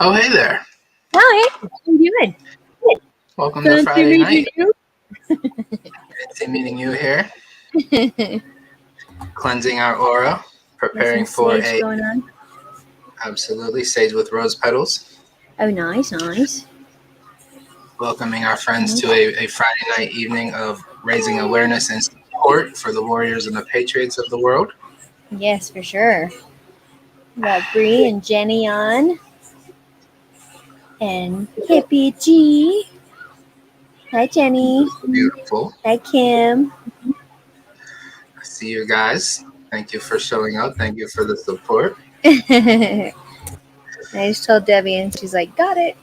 Oh, hey there. Hi, how you doing? Welcome to Friday night. You. Fancy meeting you here. Cleansing our aura, preparing for sage going on. Absolutely, sage with rose petals. Oh, nice. Welcoming our friends to a Friday night evening of raising awareness and support for the warriors and the patriots of the world. Yes, for sure. We got Bree and Jenny on. And Hippie G. Hi, Jenny. Beautiful. Hi, Kim. I see you guys. Thank you for showing up. Thank you for the support. I just told Debbie, and she's like, got it.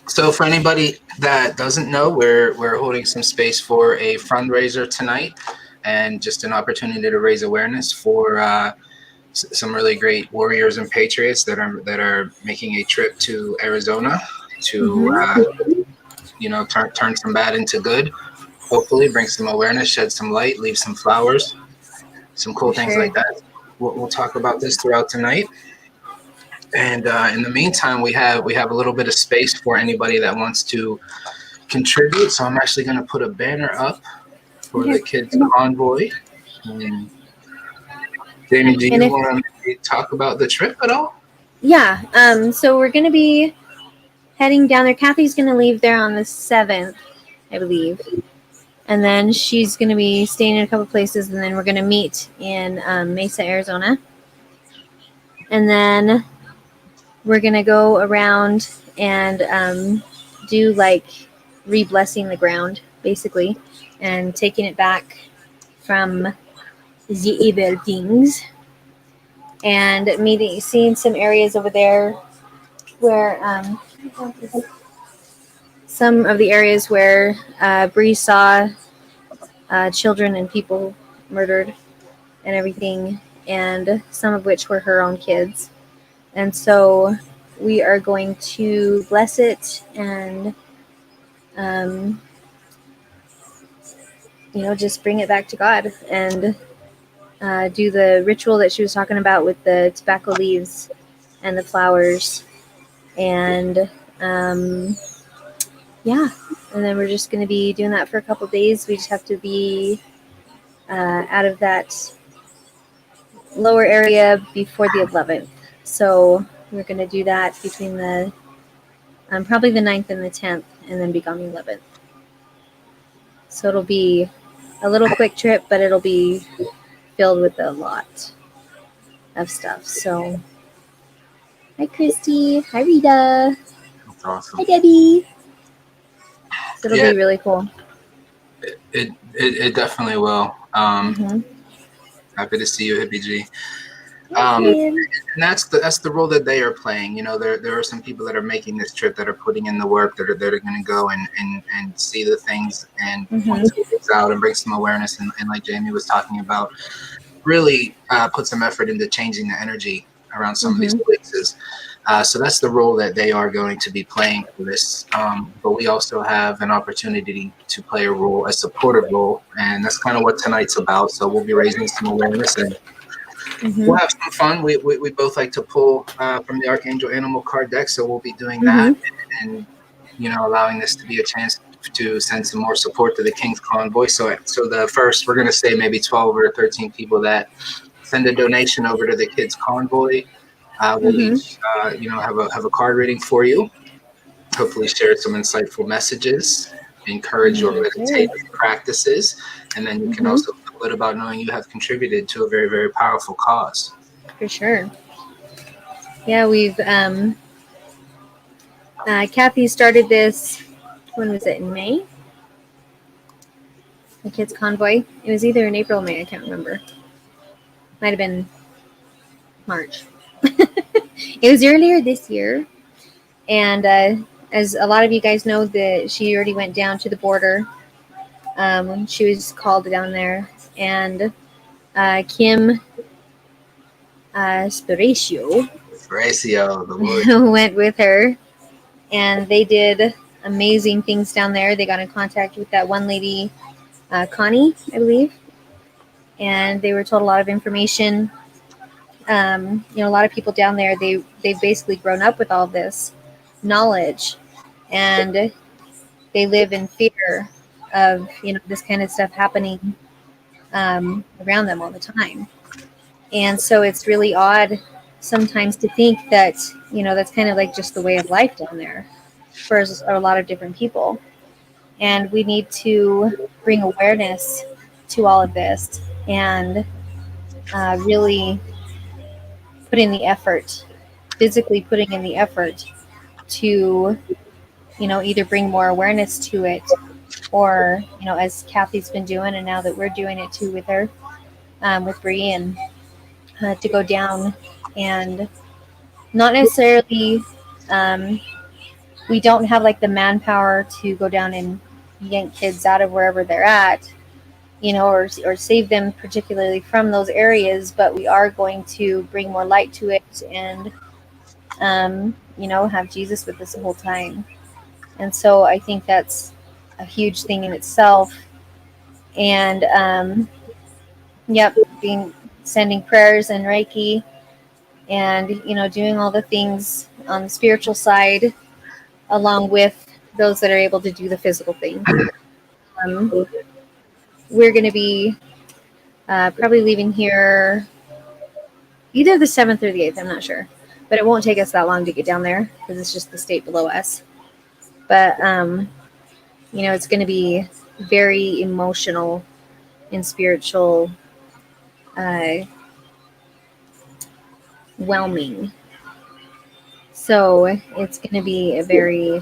So for anybody that doesn't know, we're holding some space for a fundraiser tonight, and just an opportunity to raise awareness for some really great warriors and patriots that are making a trip to Arizona to turn some bad into good. Hopefully, bring some awareness, shed some light, leave some flowers, some cool things like that. We'll talk about this throughout tonight. And in the meantime, we have a little bit of space for anybody that wants to contribute. So I'm actually going to put a banner up for the kids convoy. Jamie, do you want to talk about the trip at all? Yeah. So we're going to be heading down there. Kathy's going to leave there on the 7th, I believe. And then she's going to be staying in a couple places. And then we're going to meet in Mesa, Arizona. And then we're going to go around and do like re-blessing the ground, basically, and taking it back from the evil things. And seeing some areas over there where some of the areas where Bree saw children and people murdered and everything, and some of which were her own kids. And so we are going to bless it and, just bring it back to God and do the ritual that she was talking about with the tobacco leaves and the flowers. And and then we're just going to be doing that for a couple days. We just have to be out of that lower area before the 11th. So we're going to do that between the probably the 9th and the 10th, and then be gone the 11th. So it'll be a little quick trip, but it'll be filled with a lot of stuff. So hi, Christy. Hi, Rita. That's awesome. Hi, Debbie. So it'll be really cool. It definitely will. Happy to see you, Hippie G. And that's the role that they are playing. You know, there are some people that are making this trip, that are putting in the work, that are going to go and see the things and point things out and bring some awareness, and like Jamie was talking about, really put some effort into changing the energy around some of these places. So that's the role that they are going to be playing for this. But we also have an opportunity to play a role, a supportive role, and that's kind of what tonight's about. So we'll be raising some awareness, and we'll have some fun. We both like to pull from the Archangel Animal card deck, so we'll be doing that, and allowing this to be a chance to send some more support to the King's Convoy. So the first, we're going to say maybe 12 or 13 people that send a donation over to the Kids Convoy. We'll each, have a card reading for you. Hopefully, share some insightful messages, encourage your meditative practices, and then you can also feel good about knowing you have contributed to a very, very powerful cause. For sure. Yeah, we've Kathy started this. When was it? In May? The Kids Convoy. It was either in April or May. I can't remember. Might have been March. It was earlier this year, and as a lot of you guys know, that she already went down to the border. She was called down there, and Kim Spiracio went with her, and they did amazing things down there. They got in contact with that one lady, Connie, I believe, and they were told a lot of information a lot of people down there, they've basically grown up with all this knowledge, and they live in fear of this kind of stuff happening around them all the time. And so it's really odd sometimes to think that that's kind of like just the way of life down there for a lot of different people. And we need to bring awareness to all of this, and really put in the effort, physically putting in the effort to either bring more awareness to it, or as Kathy's been doing, and now that we're doing it too with her, with Bree, and to go down and not necessarily, we don't have like the manpower to go down and yank kids out of wherever they're at, or save them particularly from those areas, but we are going to bring more light to it, and have Jesus with us the whole time. And so I think that's a huge thing in itself. And yep, sending prayers and Reiki, and doing all the things on the spiritual side, along with those that are able to do the physical thing. We're going to be probably leaving here either the 7th or the 8th, I'm not sure, but it won't take us that long to get down there because it's just the state below us. But it's going to be very emotional and spiritual, whelming. So it's going to be a very,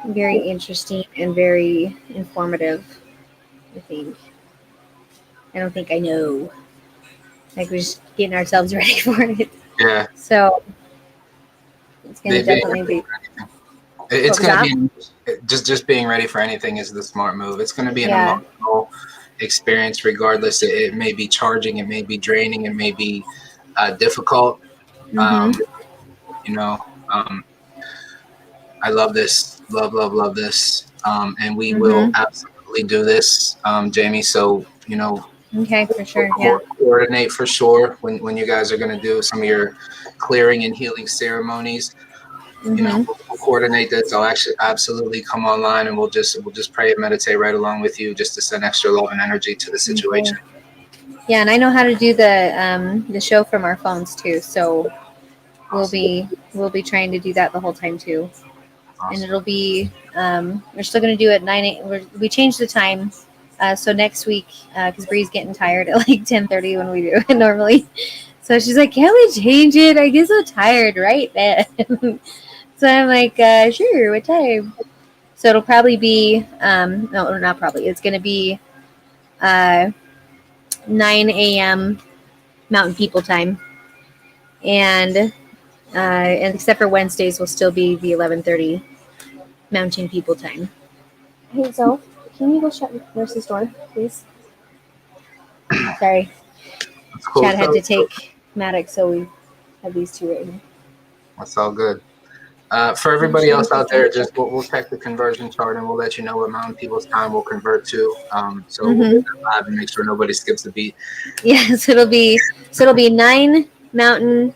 very interesting and very informative, I think. I don't think I know. Like, we're just getting ourselves ready for it. Yeah. So it's going to definitely be. It's going to be just being ready for anything is the smart move. It's going to be an emotional experience, regardless. It may be charging, it may be draining, it may be difficult. Mm-hmm. I love this, love this, and we will absolutely do this, Jamie. So okay, for sure. Coordinate for sure when you guys are going to do some of your clearing and healing ceremonies. We'll coordinate this. I'll actually absolutely come online, and we'll just pray and meditate right along with you, just to send extra love and energy to the situation. Okay. Yeah, and I know how to do the show from our phones too, so awesome. we'll be trying to do that the whole time too. Awesome. And it'll be we're still going to do it 9 a.m. We changed the time, so next week, because Bree's getting tired at like 10:30 when we do it normally. So she's like, "Can we change it? I get so tired right then." So I'm like, "Sure, what time?" So it'll probably be no, not probably. It's going to be 9 a.m. Mountain People time, and except for Wednesdays, will still be the 11:30 Mountain People time. Hey, so can you go shut Nurse's door, please? Sorry, cool. Chad had to take Maddox, so we have these two right here. That's all good. For everybody else out there, just we'll check the conversion chart, and we'll let you know what Mountain People's time will convert to. So we'll get that live and make sure nobody skips a beat. Yes, it'll be 9 Mountain,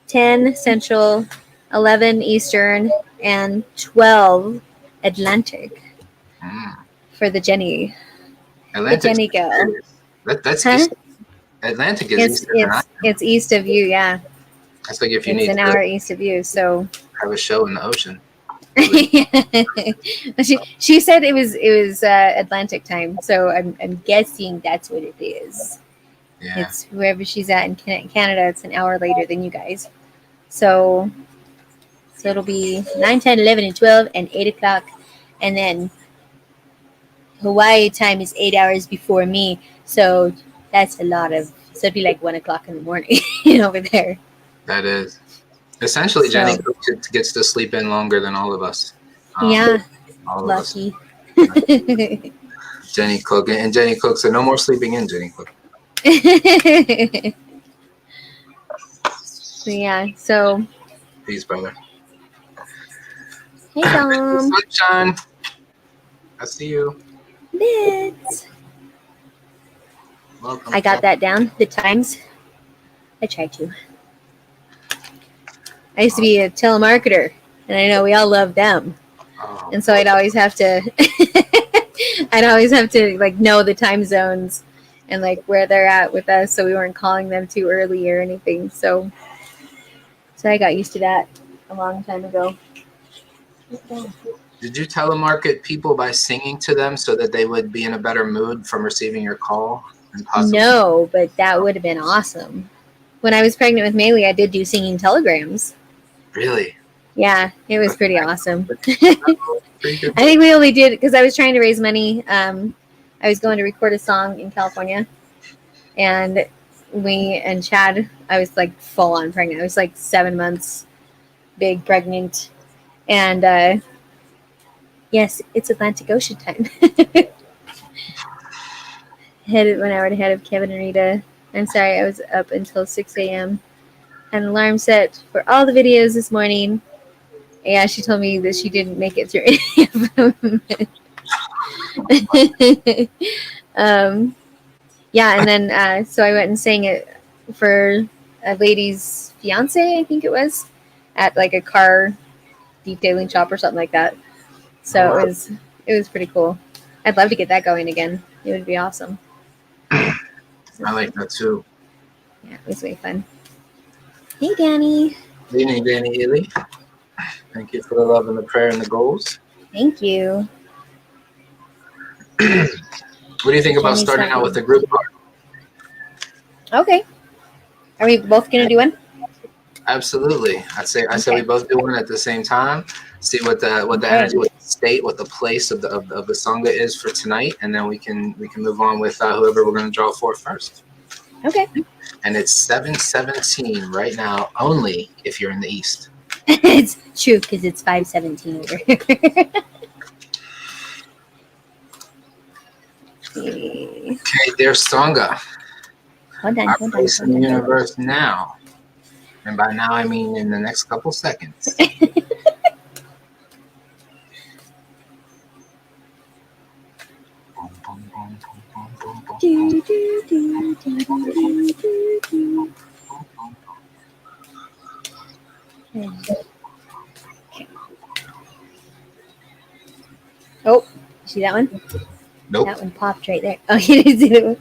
10 Central, 11 Eastern, and 12 Atlantic for the Jenny. Atlantic. The Jenny girl. That's East. Atlantic is east. It's east of you, yeah. That's like if you need an hour east of you, so have a show in the ocean. She said it was Atlantic time, so I'm guessing that's what it is. Yeah. It's wherever she's at in Canada. It's an hour later than you guys, so it'll be 9, 10, 11, and 12, and 8 o'clock, and then Hawaii time is 8 hours before me, so that's a lot of. So it'd be like 1 o'clock in the morning over there. That is. Essentially, Jenny gets to sleep in longer than all of us. Yeah, all lucky. Jenny Cook. And Jenny Cook said, no more sleeping in, Jenny Cook. So. Peace, brother. Hey, Dom. Sunshine. I see you. Bits. Welcome. I got that down. The times. I try to. I used to be a telemarketer, and I know we all love them. Oh, And so I'd always have to like know the time zones and like where they're at with us, so we weren't calling them too early or anything. So I got used to that a long time ago. did you telemarket people by singing to them so that they would be in a better mood from receiving your call? And possibly No, but that would have been awesome. When I was pregnant with Maylee, I did do singing telegrams. really? Yeah, it was pretty awesome. Pretty good. I think we only did because I was trying to raise money. I was going to record a song in California, and Chad, I was like full on pregnant. I was like 7 months, big pregnant, and yes, it's Atlantic Ocean time. Headed 1 hour ahead of Kevin and Rita. I'm sorry, I was up until 6 a.m. Had an alarm set for all the videos this morning. Yeah, she told me that she didn't make it through any of them. Yeah, and then so I went and sang it for a lady's fiance, I think it was, at like a car detailing shop or something like that. So it was pretty cool. I'd love to get that going again. It would be awesome. I like that too. Yeah, it was way fun. Hey, Danny. Good evening, Danny Ely. Thank you for the love and the prayer and the goals. Thank you. What do you think about starting out with a group card? Okay. Are we both gonna do one? Absolutely. I say we both do one at the same time. See what the energy, what the state, what the place of the sangha is for tonight, and then we can move on with whoever we're going to draw for first. Okay. And it's 7:17 right now, only if you're in the east. It's true because it's 5:17 over here. Okay, dear sangha. Hold on. In the universe now, and by now I mean in the next couple seconds. Oh, see that one? Nope. That one popped right there. Oh, you didn't see that one.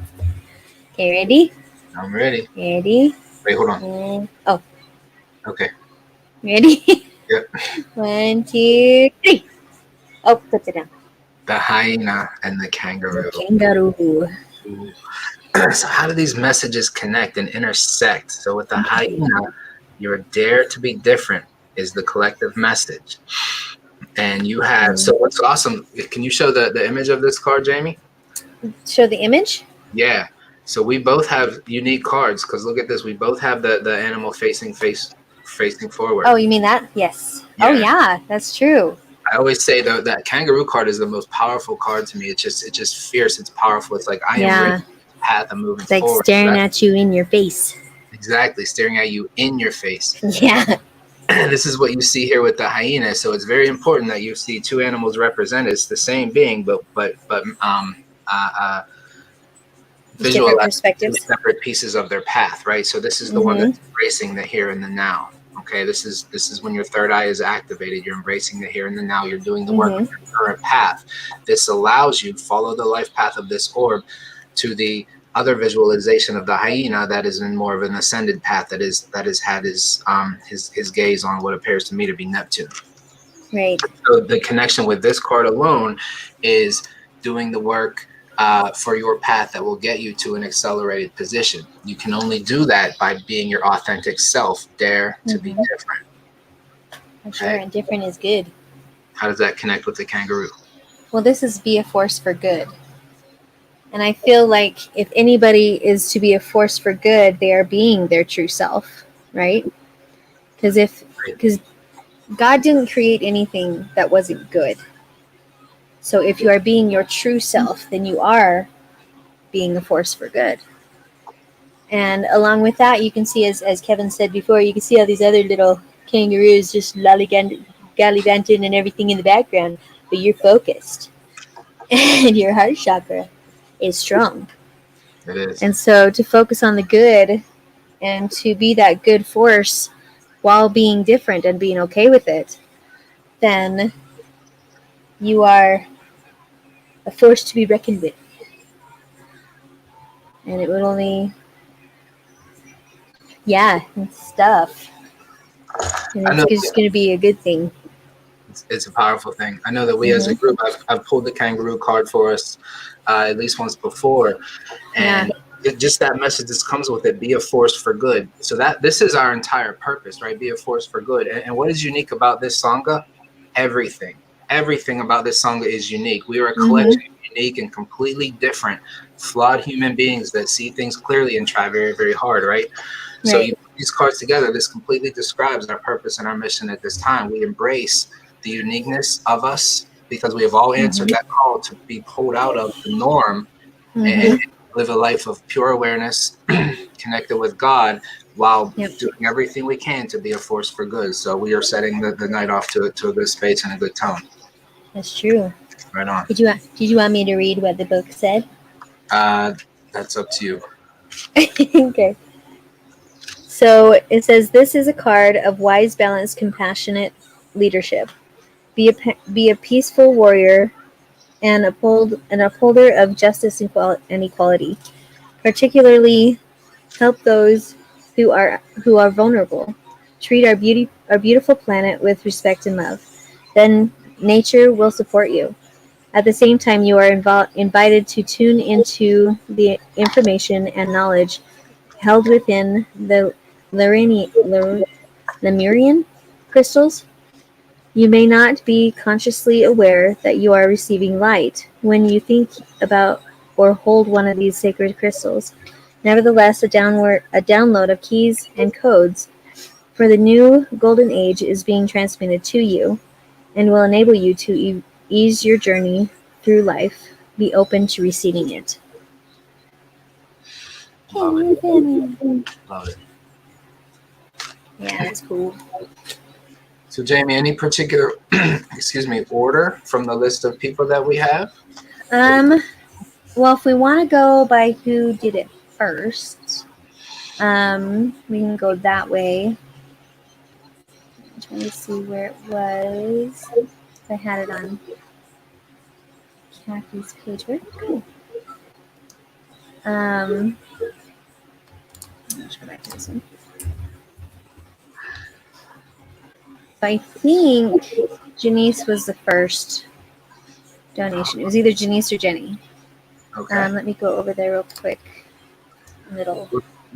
Okay, ready? I'm ready. Ready? Wait, hold on. And, oh. Okay. Ready? Yep. 1, 2, 3. Oh, put it down. The hyena and the kangaroo. Kangaroo. So how do these messages connect and intersect? So with the hyena, your dare to be different is the collective message. And you have, so what's awesome, can you show the image of this card, Jamie? Show the image? Yeah. So we both have unique cards because look at this. We both have the animal facing forward. Oh, you mean that? Yes. Yeah. Oh, yeah, that's true. I always say though that kangaroo card is the most powerful card to me. It's just fierce. It's powerful. It's like I am the path I'm moving forward. Like staring at you in your face. Exactly, staring at you in your face. Yeah. This is what you see here with the hyena. So it's very important that you see two animals represented. It's the same being, but visual perspectives, separate pieces of their path, right? So this is the one that's embracing the here and the now. Okay, this is when your third eye is activated. You're embracing the here and the now. You're doing the work of your current path. This allows you to follow the life path of this orb to the other visualization of the hyena that is in more of an ascended path that has had his gaze on what appears to me to be Neptune. Right. So the connection with this card alone is doing the work for your path that will get you to an accelerated position. You can only do that by being your authentic self. Dare to be different. For sure, and different is good. How does that connect with the kangaroo? Well, this is be a force for good. And I feel like if anybody is to be a force for good, they are being their true self, right? Because God didn't create anything that wasn't good. So if you are being your true self, then you are being a force for good. And along with that, you can see, as Kevin said before, you can see all these other little kangaroos just gallivanting and everything in the background, but you're focused. And your heart chakra is strong. It is. And so to focus on the good and to be that good force while being different and being okay with it, then you are a force to be reckoned with. And it would only, yeah, and stuff. And I it's know just going to be a good thing. it's a powerful thing. I know that we as a group, I've pulled the kangaroo card for us at least once before, and just that message that comes with it: be a force for good. So that this is our entire purpose, right? Be a force for good. And what is unique about this sangha? Everything about this sangha is unique. We are a collection of unique and completely different, flawed human beings that see things clearly and try very, very hard, right? So you put these cards together, this completely describes our purpose and our mission at this time. We embrace the uniqueness of us because we have all answered that call to be pulled out of the norm and live a life of pure awareness, connected with God, while doing everything we can to be a force for good. So we are setting the night off to a good space and a good tone. That's true. Right on. Did you want me to read what the book said? That's up to you. Okay. So it says, this is a card of wise, balanced, compassionate leadership. Be a peaceful warrior and an upholder of justice and equality. Particularly, help those who are vulnerable. Treat our beautiful planet with respect and love. Then nature will support you. At the same time, you are invited to tune into the information and knowledge held within the Lemurian crystals. You may not be consciously aware that you are receiving light when you think about or hold one of these sacred crystals. Nevertheless, a download of keys and codes for the new golden age is being transmitted to you and will enable you to ease your journey through life. Be open to receiving it. Love it. Love it. Yeah, that's cool. So Jamie, any particular order from the list of people that we have? Well, if we want to go by who did it first, we can go that way. I'm trying to see where it was. I had it on Kathy's page. Where did it go? Let's go back to this one. So I think Janice was the first donation. It was either Janice or Jenny. Okay. Let me go over there real quick. Middle.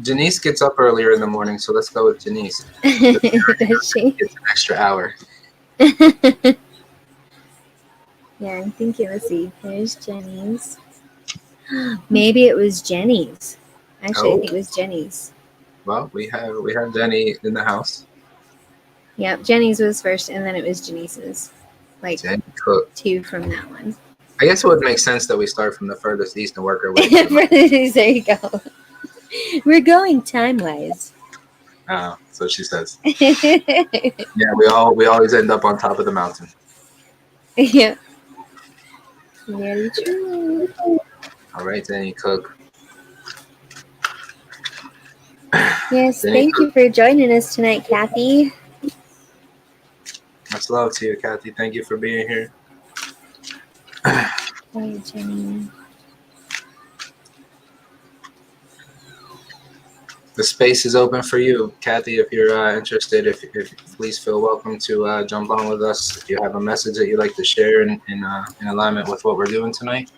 Janice gets up earlier in the morning, so let's go with Janice. Does she? It's an extra hour. Yeah, I'm thinking. Let's see. There's Jenny's. Maybe it was Jenny's. Actually, I think it was Jenny's. Well, we have Jenny in the house. Yeah, Jenny's was first, and then it was Janice's. Like Jenny Cook. 2 from that one. I guess it would make sense that we start from the furthest east and work our way. There you go. We're going time-wise. So she says. Yeah, we always end up on top of the mountain. Yeah. Very true. All right, Jenny Cook. Yes, thank you for joining us tonight, Kathy. Much love to you, Kathy. Thank you for being here. Hey, Jenny. The space is open for you, Kathy. If you're interested, if please feel welcome to jump on with us. If you have a message that you'd like to share in alignment with what we're doing tonight,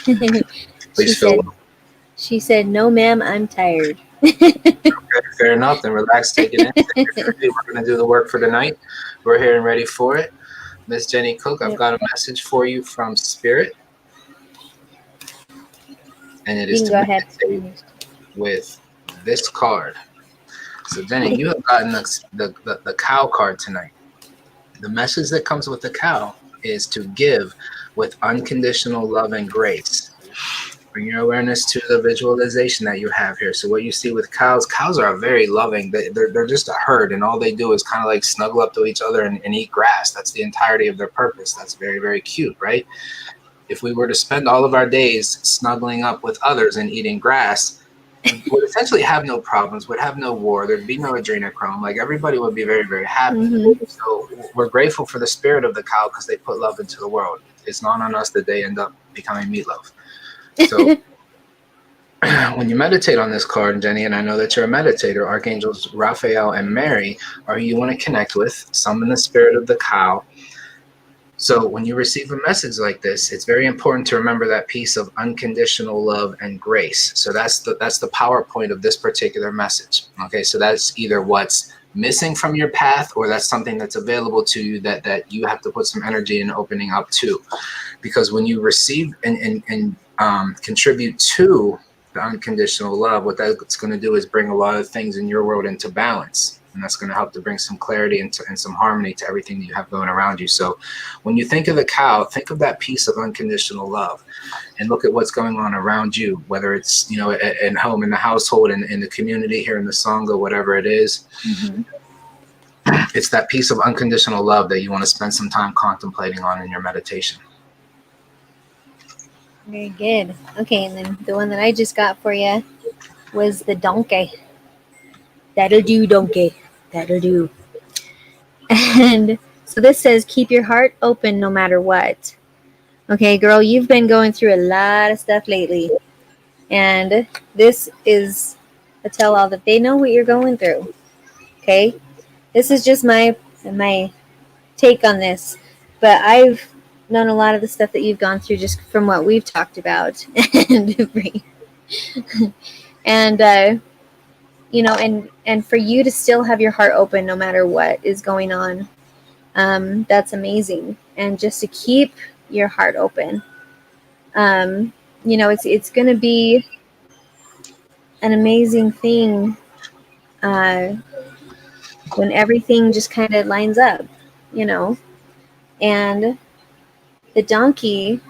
please feel welcome. She said, "No, ma'am, I'm tired." Okay, fair enough. Then relax, take it in. We're going to do the work for tonight. We're here and ready for it. Miss Jenny Cook, I've got a message for you from Spirit, and it is to meditate with this card. So Jenny, you have gotten the cow card tonight. The message that comes with the cow is to give with unconditional love and grace. Bring your awareness to the visualization that you have here. So what you see with cows are very loving. They're just a herd, and all they do is kind of like snuggle up to each other and eat grass. That's the entirety of their purpose. That's very, very cute, right? If we were to spend all of our days snuggling up with others and eating grass, would essentially have no problems, would have no war, there'd be no adrenochrome. Like everybody would be very, very happy. Mm-hmm. So we're grateful for the spirit of the cow because they put love into the world. It's not on us that they end up becoming meatloaf. So when you meditate on this card, Jenny, and I know that you're a meditator, Archangels Raphael and Mary are who you want to connect with, summon the spirit of the cow. So when you receive a message like this, it's very important to remember that piece of unconditional love and grace. So that's the power point of this particular message. Okay, so that's either what's missing from your path, or that's something that's available to you that you have to put some energy in opening up to. Because when you receive and contribute to the unconditional love, what that's going to do is bring a lot of things in your world into balance. And that's going to help to bring some clarity and some harmony to everything that you have going around you. So when you think of the cow, think of that piece of unconditional love and look at what's going on around you, whether it's, you know, at home, in the household, in the community, here in the Sangha, whatever it is. Mm-hmm. It's that piece of unconditional love that you want to spend some time contemplating on in your meditation. Very good. Okay, and then the one that I just got for you was the donkey. That'll do, donkey. That'll do. And so this says, keep your heart open no matter what. Okay, girl, you've been going through a lot of stuff lately. And this is a tell-all that they know what you're going through. Okay? This is just my take on this. But I've known a lot of the stuff that you've gone through just from what we've talked about. And you know, and for you to still have your heart open no matter what is going on, that's amazing. And just to keep your heart open, you know, it's going to be an amazing thing when everything just kind of lines up, you know. And the donkey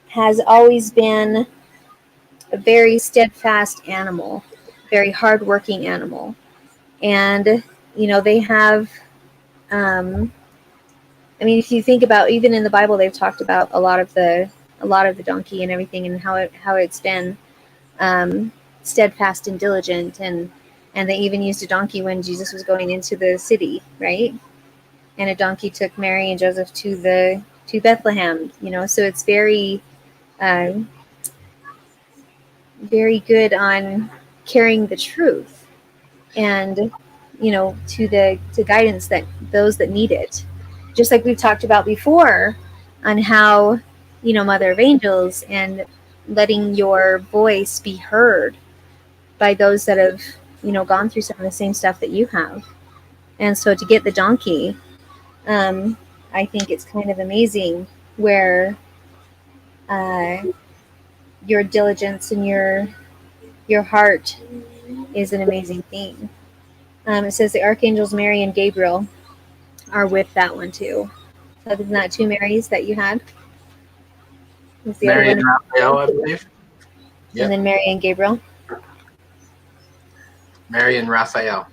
has always been a very steadfast animal, very hardworking animal. And, you know, they have, I mean, if you think about, even in the Bible, they've talked about a lot of the donkey and everything, and how it's been steadfast and diligent, and they even used a donkey when Jesus was going into the city, right? And a donkey took Mary and Joseph to Bethlehem, you know. So it's very very good on carrying the truth, and, you know, to guidance that those that need it. Just like we've talked about before on how, you know, Mother of Angels, and letting your voice be heard by those that have, you know, gone through some of the same stuff that you have. And so to get the donkey, I think it's kind of amazing where your diligence and your heart is an amazing thing. It says the archangels Mary and Gabriel are with that one too. So other than that, two Marys that you had. Was the Mary other and one? Raphael, I believe. Yep. And then Mary and Gabriel. Mary and Raphael.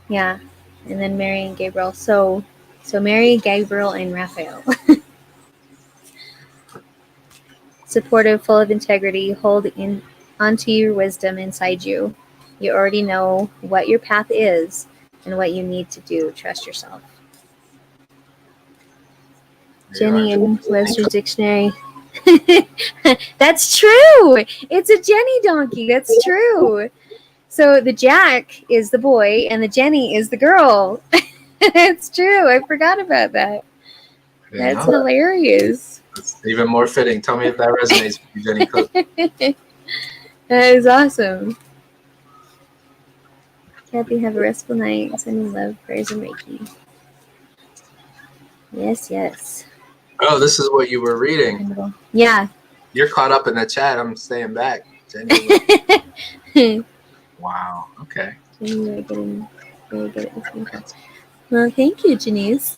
Yeah, and then Mary and Gabriel. So Mary, Gabriel, and Raphael. Supportive, full of integrity, hold in onto your wisdom inside you. You already know what your path is and what you need to do. Trust yourself. Jenny in Webster's Dictionary. That's true. It's a Jenny donkey. That's true. So the Jack is the boy and the Jenny is the girl. It's true. I forgot about that. That's hilarious. It's even more fitting. Tell me if that resonates with you, Jenny Cook. That is awesome. Kathy, have a restful night. Sending love, prayers, and Reiki. Yes, yes. Oh, this is what you were reading. Yeah. You're caught up in the chat. I'm staying back. Jenny. Wow. Okay. Very good at this. Well, thank you, Janice.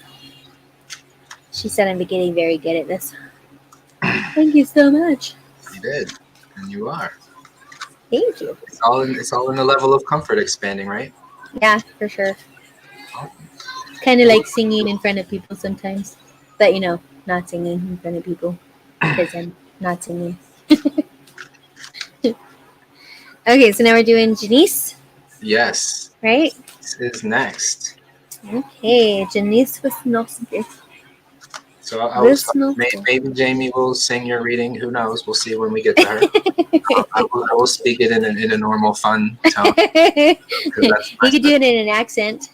She said I'm getting very good at this. Thank you so much. You did, and you are. Thank you. It's all in the level of comfort expanding, right? Yeah, for sure. It's kind of like singing in front of people sometimes, but, you know, not singing in front of people because I'm not singing. Okay, so now we're doing Janice, Yes. right? This is next. Okay, Janice Wisnowski. So I will start. Wisnowski. Maybe Jamie will sing your reading. Who knows? We'll see when we get to her. I will speak it in a normal, fun tone. That's You could do it in an accent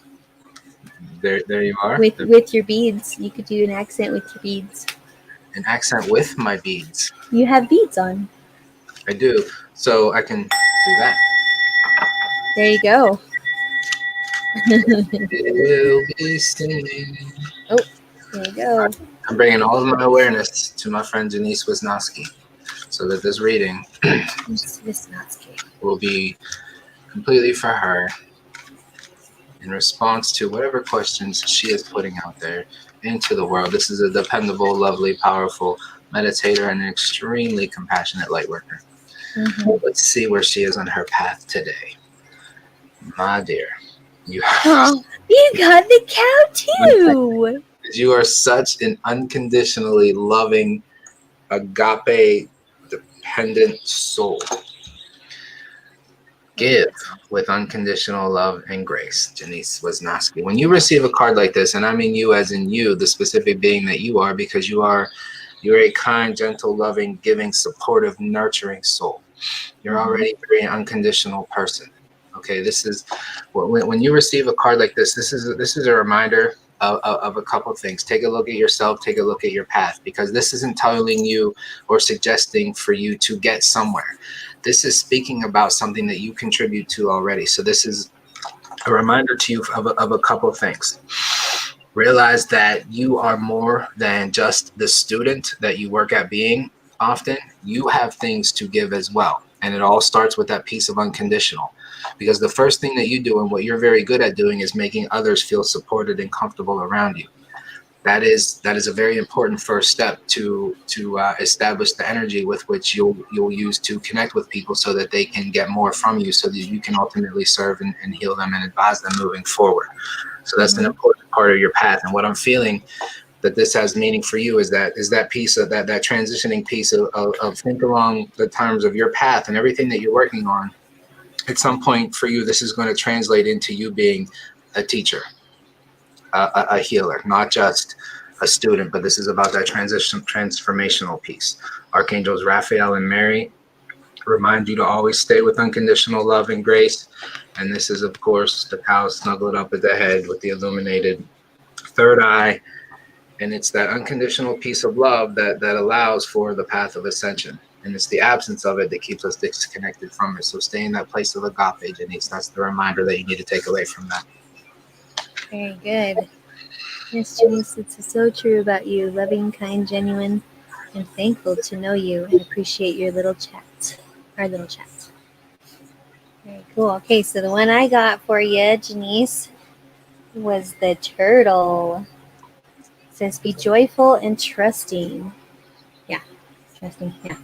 there you are. with your beads. You could do an accent with your beads. An accent with my beads. You have beads on. I do. So I can do that. There you go. We'll be singing. Oh, there you go. I'm bringing all of my awareness to my friend Denise Wisnowski so that this reading will be completely for her in response to whatever questions she is putting out there into the world. This is a dependable, lovely, powerful meditator and an extremely compassionate light worker. Mm-hmm. Let's see where she is on her path today. My dear, you got the cow too. You are such an unconditionally loving, agape dependent soul. Give with unconditional love and grace, Janice Wisnowski. When you receive a card like this, and I mean you as in you, the specific being that you are, because you're a kind, gentle, loving, giving, supportive, nurturing soul. You're already a very unconditional person. Okay, this is when you receive a card like this. This is a reminder of a couple of things. Take a look at yourself. Take a look at your path, because this isn't telling you or suggesting for you to get somewhere. This is speaking about something that you contribute to already. So this is a reminder to you of a couple of things. Realize that you are more than just the student that you work at being. Often you have things to give as well. And it all starts with that piece of unconditional, because the first thing that you do and what you're very good at doing is making others feel supported and comfortable around you. That is a very important first step to establish the energy with which you'll use to connect with people so that they can get more from you, so that you can ultimately serve and heal them and advise them moving forward. So that's an important part of your path. And what I'm feeling that this has meaning for you is that piece of that transitioning piece of think along the terms of your path and everything that you're working on. At some point for you, this is going to translate into you being a teacher, a healer, not just a student, but this is about that transformational piece. Archangels Raphael and Mary remind you to always stay with unconditional love and grace. And this is, of course, the cow snuggled up at the head with the illuminated third eye. And it's that unconditional piece of love that allows for the path of ascension. And it's the absence of it that keeps us disconnected from it. So stay in that place of agape, Janice. That's the reminder that you need to take away from that. Very good. Yes, Janice, it's so true about you. Loving, kind, genuine, and thankful to know you and appreciate your little chat. Our little chat. Very cool. Okay, so the one I got for you, Janice, was the turtle. It says, be joyful and trusting. Yeah, trusting, yeah.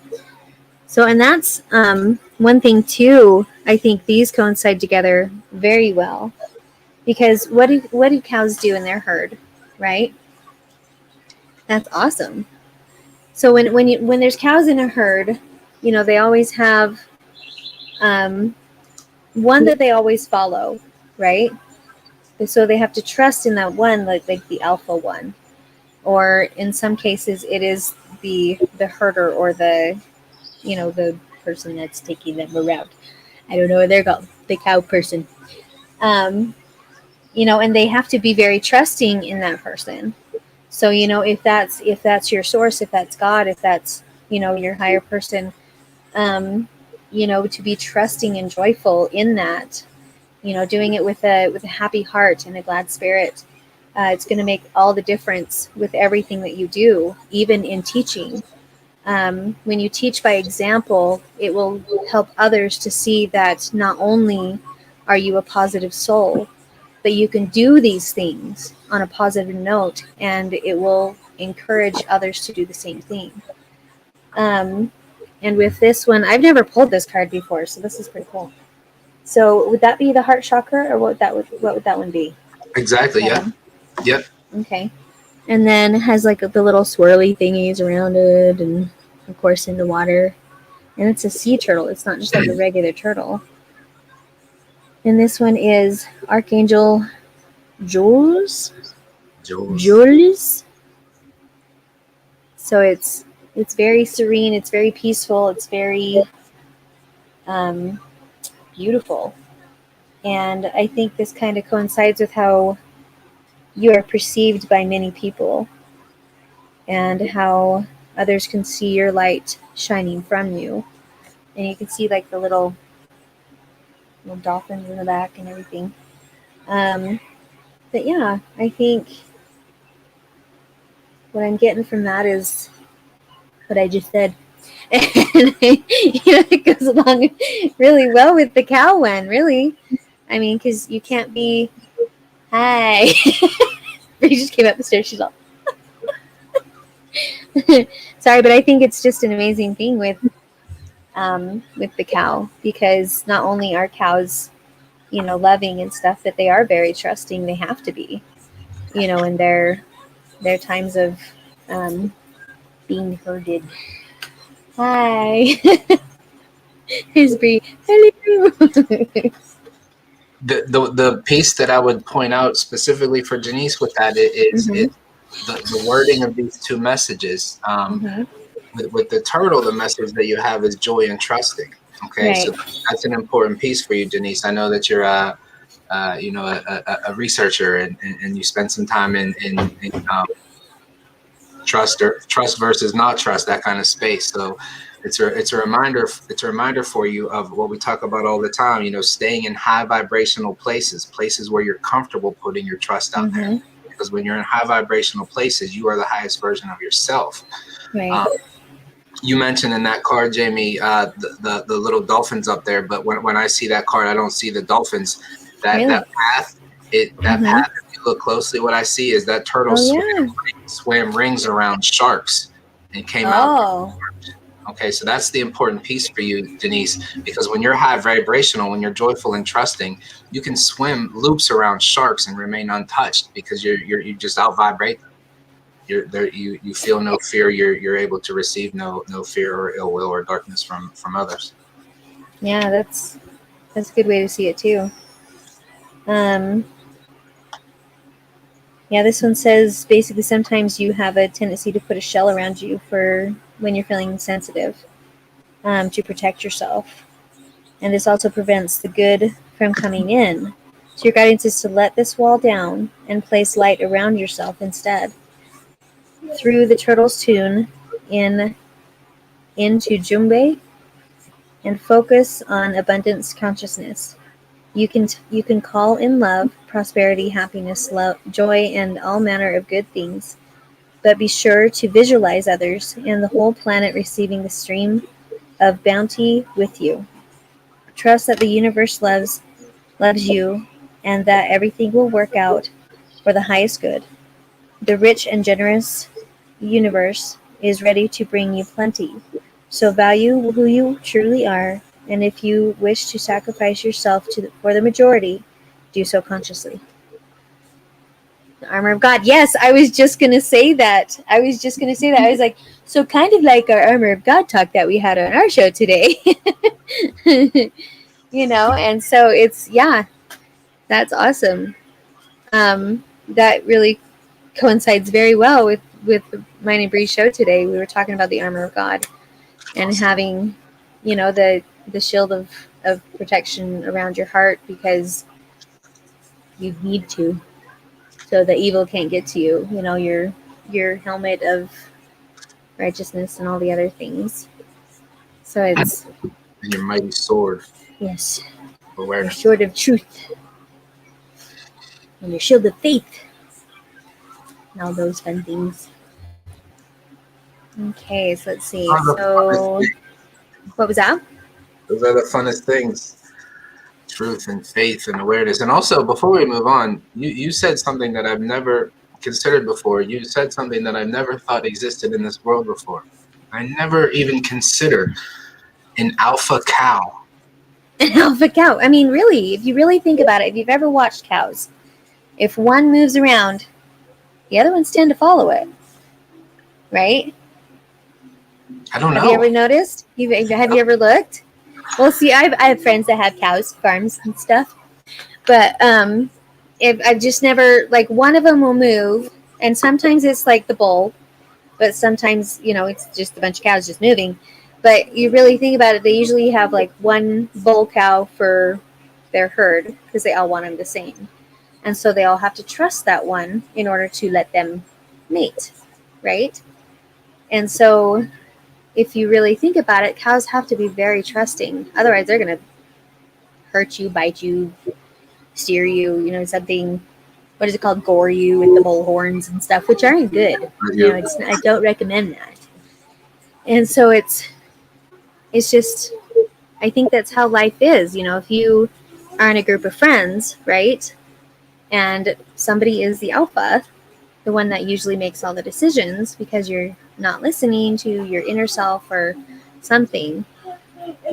So, and that's one thing too. I think these coincide together very well, because what do cows do in their herd, right? That's awesome. So when there's cows in a herd, they always have one that they always follow, right? So they have to trust in that one, like the alpha one, or in some cases it is the herder or the person that's taking them around. I don't know what they're called, the cow person. And they have to be very trusting in that person. So if that's your source, if that's God, if that's your higher person, to be trusting and joyful in that, doing it with a happy heart and a glad spirit. It's going to make all the difference with everything that you do, even in teaching. When you teach by example, it will help others to see that not only are you a positive soul, but you can do these things on a positive note, and it will encourage others to do the same thing. And with this one, I've never pulled this card before, so this is pretty cool. So would that be the heart chakra, or what would that one be? Exactly. Yeah. Yep. Okay. And then it has like the little swirly thingies around it, and of course in the water. And it's a sea turtle. It's not just like a regular turtle. And this one is Archangel Jules. Jules. So it's very serene. It's very peaceful. It's very beautiful. And I think this kind of coincides with how you are perceived by many people and how others can see your light shining from you. And you can see like the little dolphins in the back and everything. But yeah, I think what I'm getting from that is what I just said. And it goes along really well with the cow one, really. I mean, because you can't be, hi. She just came up the stairs. She's all, sorry, but I think it's just an amazing thing with the cow, because not only are cows, loving and stuff, but they are very trusting. They have to be, in their times of being herded. Hi. Here's Bree. Hello. The piece that I would point out specifically for Janice with that is the wording of these two messages. With the turtle, the message that you have is joy and trusting. Okay, right. So that's an important piece for you, Janice. I know that you're a researcher and you spend some time in trust versus not trust, that kind of space. So it's a reminder for you of what we talk about all the time. Staying in high vibrational places where you're comfortable putting your trust out there. Because when you're in high vibrational places, you are the highest version of yourself. Right. You mentioned in that card, Jamie, the little dolphins up there, but when I see that card, I don't see the dolphins. That path, path, if you look closely, what I see is that turtle swam rings around sharks and came out. Okay, so that's the important piece for you, Denise, because when you're high vibrational, when you're joyful and trusting, you can swim loops around sharks and remain untouched because you just out vibrate them. You feel no fear. You're able to receive no fear or ill will or darkness from others. Yeah, that's a good way to see it too. Yeah, this one says basically sometimes you have a tendency to put a shell around you for when you're feeling sensitive, to protect yourself. And this also prevents the good from coming in. So your guidance is to let this wall down and place light around yourself instead. Through the turtle's tune into Jumbe and focus on abundance consciousness. You can call in love, prosperity, happiness, love, joy, and all manner of good things. But be sure to visualize others and the whole planet receiving the stream of bounty with you. Trust that the universe loves you and that everything will work out for the highest good. The rich and generous universe is ready to bring you plenty. So value who you truly are, and if you wish to sacrifice yourself for the majority, do so consciously. The armor of God. Yes, I was just going to say that. I was like, so kind of like our armor of God talk that we had on our show today. And so it's, that's awesome. That really coincides very well with mine and Bree's show today. We were talking about the armor of God and having, the shield of protection around your heart, because you need to, so the evil can't get to you. Your helmet of righteousness and all the other things. So it's and your mighty sword. Yes. Awareness. Your sword of truth. And your shield of faith. And all those fun things. Okay, so let's see. So what was that? Those are the funnest things. Truth and faith and awareness. And also, before we move on, you said something that I've never considered before. You said something that I've never thought existed in this world before. I never even considered an alpha cow. An alpha cow. I mean, really, if you really think about it, if you've ever watched cows, if one moves around, the other ones tend to follow it. Right? I don't know. Have you ever noticed? Have you ever looked? Well, see, I have friends that have cows, farms and stuff, but if I've just never, like, one of them will move, and sometimes it's like the bull, but sometimes, you know, it's just a bunch of cows just moving. But you really think about it, they usually have like one bull cow for their herd because they all want them the same. And so they all have to trust that one in order to let them mate, right? And so if you really think about it, cows have to be very trusting. Otherwise, they're going to hurt you, bite you, steer you, you know, something, what is it called? Gore you with the bull horns and stuff, which aren't good. You know, I don't recommend that. And so it's just, I think that's how life is. You know, if you are in a group of friends, right, and somebody is the alpha, the one that usually makes all the decisions because you're not listening to your inner self or something,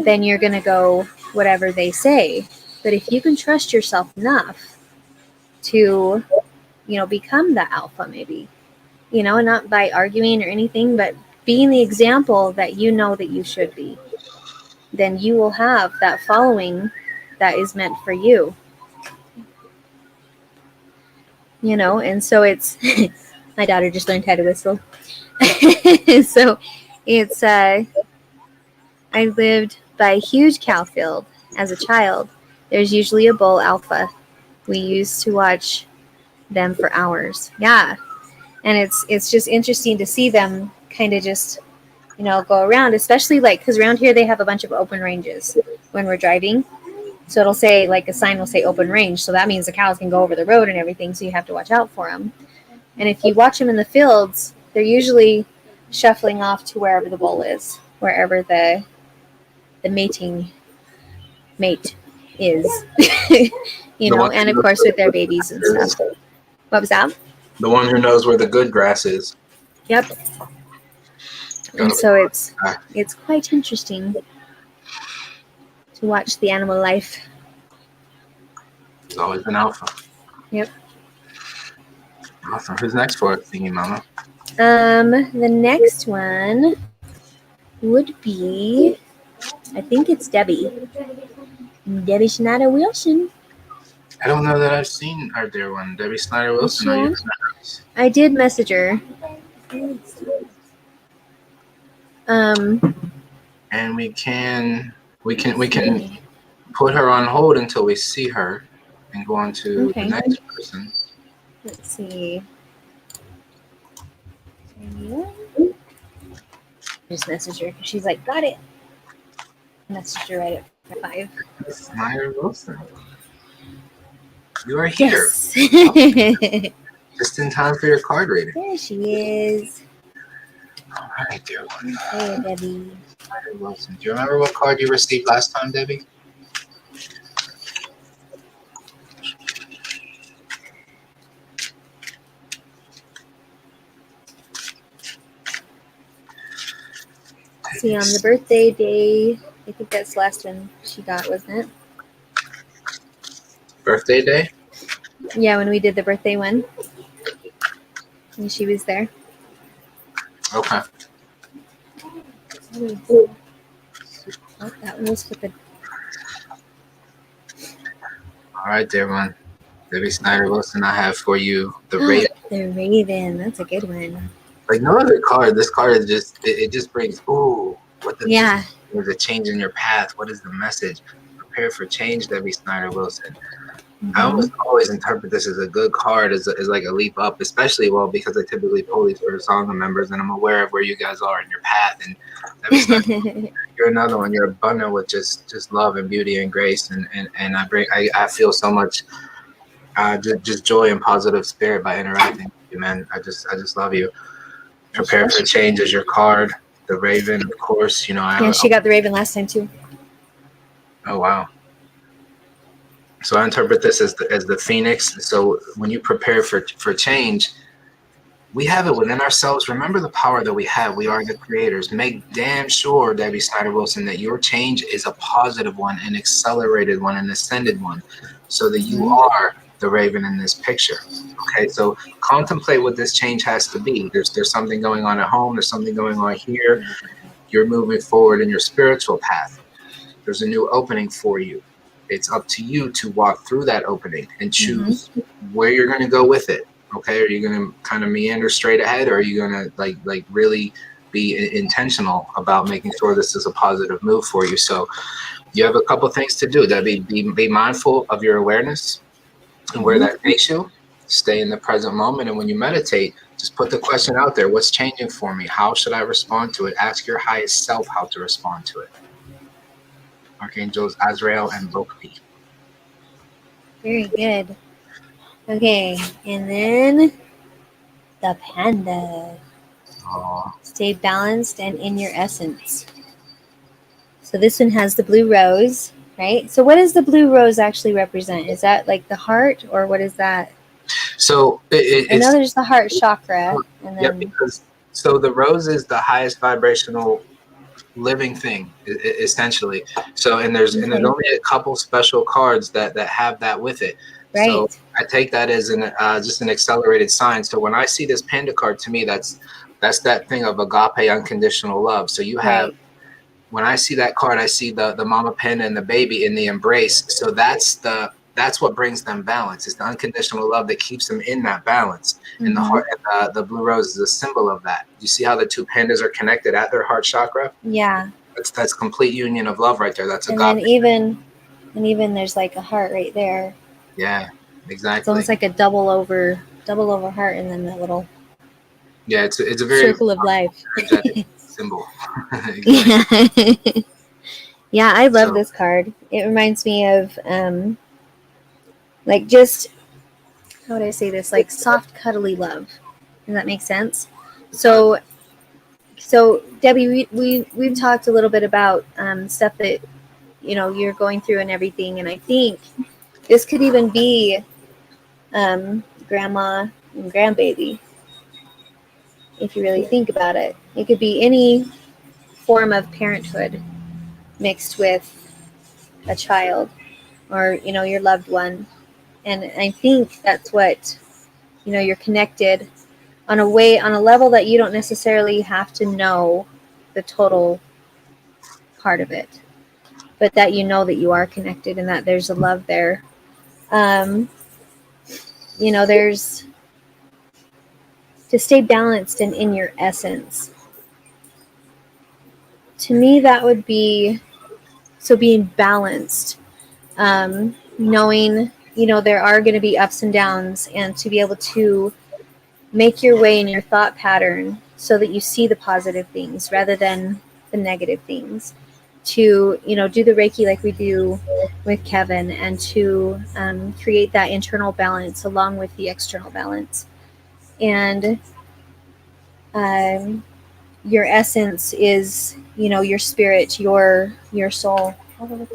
then you're going to go whatever they say. But if you can trust yourself enough to, you know, become the alpha, maybe, you know, not by arguing or anything, but being the example that you know that you should be, then you will have that following that is meant for you. You know, and so it's my daughter just learned how to whistle. So it's I lived by a huge cow field as a child. There's usually a bull alpha. We used to watch them for hours. Yeah. And it's just interesting to see them kind of just, you know, go around, especially like, because around here they have a bunch of open ranges when we're driving. So it'll say, like, a sign will say open range. So that means the cows can go over the road and everything. So you have to watch out for them. And if you watch them in the fields, they're usually shuffling off to wherever the bull is, wherever the mating mate is, you know, and of course with their babies and stuff. What was that? The one who knows where the good grass is. Yep. And so it's quite interesting to watch the animal life. It's always an alpha. Yep. Awesome. Who's next for it, Thingy Mama? The next one would be, I think it's Debbie. Debbie Schneider Wilson. I don't know that I've seen our dear one, Debbie Snyder Wilson. I did message her. And we can put her on hold until we see her and go on to the next person. Let's see. Just message her because she's like, got it. Message her right at 5. Snyder Wilson. You are here. Yes. Just in time for your card reading. There she is. All right, dear one. Hey, Debbie. Snyder Wilson. Do you remember what card you received last time, Debbie? See, on the birthday day, I think that's the last one she got, wasn't it? Birthday day? Yeah, when we did the birthday one. And she was there. Okay. Oh, that one was for the... All right, dear one. Debbie Snyder Wilson, I have for you the Raven. The Raven. That's a good one. Like no other card. This card is just, it just brings, ooh, what the, yeah. There's a change in your path. What is the message? Prepare for change, Debbie Snyder Wilson. Mm-hmm. I always interpret this as a good card, as like a leap up, especially, well, because I typically pull these for Sangha members and I'm aware of where you guys are in your path. And Debbie Snyder, you're another one. You're abundant with just love and beauty and grace. And I feel so much just joy and positive spirit by interacting with you, man. I just love you. Prepare for change is your card. The Raven, of course, you know. Yeah, she got the Raven last time too. Oh wow! So I interpret this as the Phoenix. So when you prepare for change, we have it within ourselves. Remember the power that we have. We are the creators. Make damn sure, Debbie Snyder Wilson, that your change is a positive one, an accelerated one, an ascended one, so that you are the Raven in this picture. Okay, so contemplate what this change has to be. There's something going on at home. There's something going on here. You're moving forward in your spiritual path. There's a new opening for you. It's up to you to walk through that opening and choose where you're going to go with it. Okay, are you going to kind of meander straight ahead, or are you going to like really be intentional about making sure this is a positive move for you? So you have a couple things to do. That be mindful of your awareness and where that takes you. Stay in the present moment, and when you meditate, just put the question out there: what's changing for me? How should I respond to it? Ask your highest self how to respond to it. Archangels Azrael and Bokpi. Very good. Okay, and then the panda. Stay balanced and in your essence. So this one has the blue rose, right? So what does the blue rose actually represent? Is that like the heart, or what is that? So I know there's the heart chakra, and then because so the rose is the highest vibrational living thing, essentially. So and there's only a couple special cards that have that with it. Right. So I take that as an just an accelerated sign. So when I see this panda card, to me that's that thing of agape, unconditional love. So you have when I see that card, I see the mama panda and the baby in the embrace. So that's what brings them balance. It's the unconditional love that keeps them in that balance. And the heart, the blue rose is a symbol of that. You see how the two pandas are connected at their heart chakra? Yeah. That's complete union of love right there. That's and agape. Then even there's like a heart right there. Yeah, exactly. It's almost like a double over heart, and then that little it's a very circle of life symbol. Yeah, I love this card. It reminds me of like just, how would I say this, like soft cuddly love. Does that make sense? So Debbie, we've talked a little bit about stuff that you're going through and everything, and I think this could even be grandma and grandbaby. If you really think about it, it could be any form of parenthood mixed with a child, or your loved one. And I think that's what you're connected on a level that you don't necessarily have to know the total part of it, but that that you are connected and that there's a love there. There's to stay balanced and in your essence. To me, that would be being balanced, knowing there are going to be ups and downs, and to be able to make your way in your thought pattern so that you see the positive things rather than the negative things. To do the Reiki like we do with Kevin, and to create that internal balance along with the external balance. And your essence is your spirit, your soul, and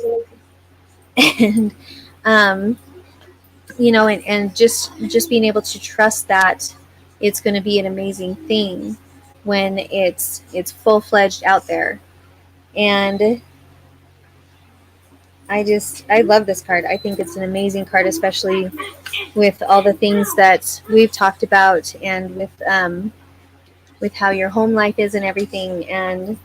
and just being able to trust that it's going to be an amazing thing when it's full-fledged out there. And I love this card. I think it's an amazing card, especially with all the things that we've talked about, and with how your home life is and everything, and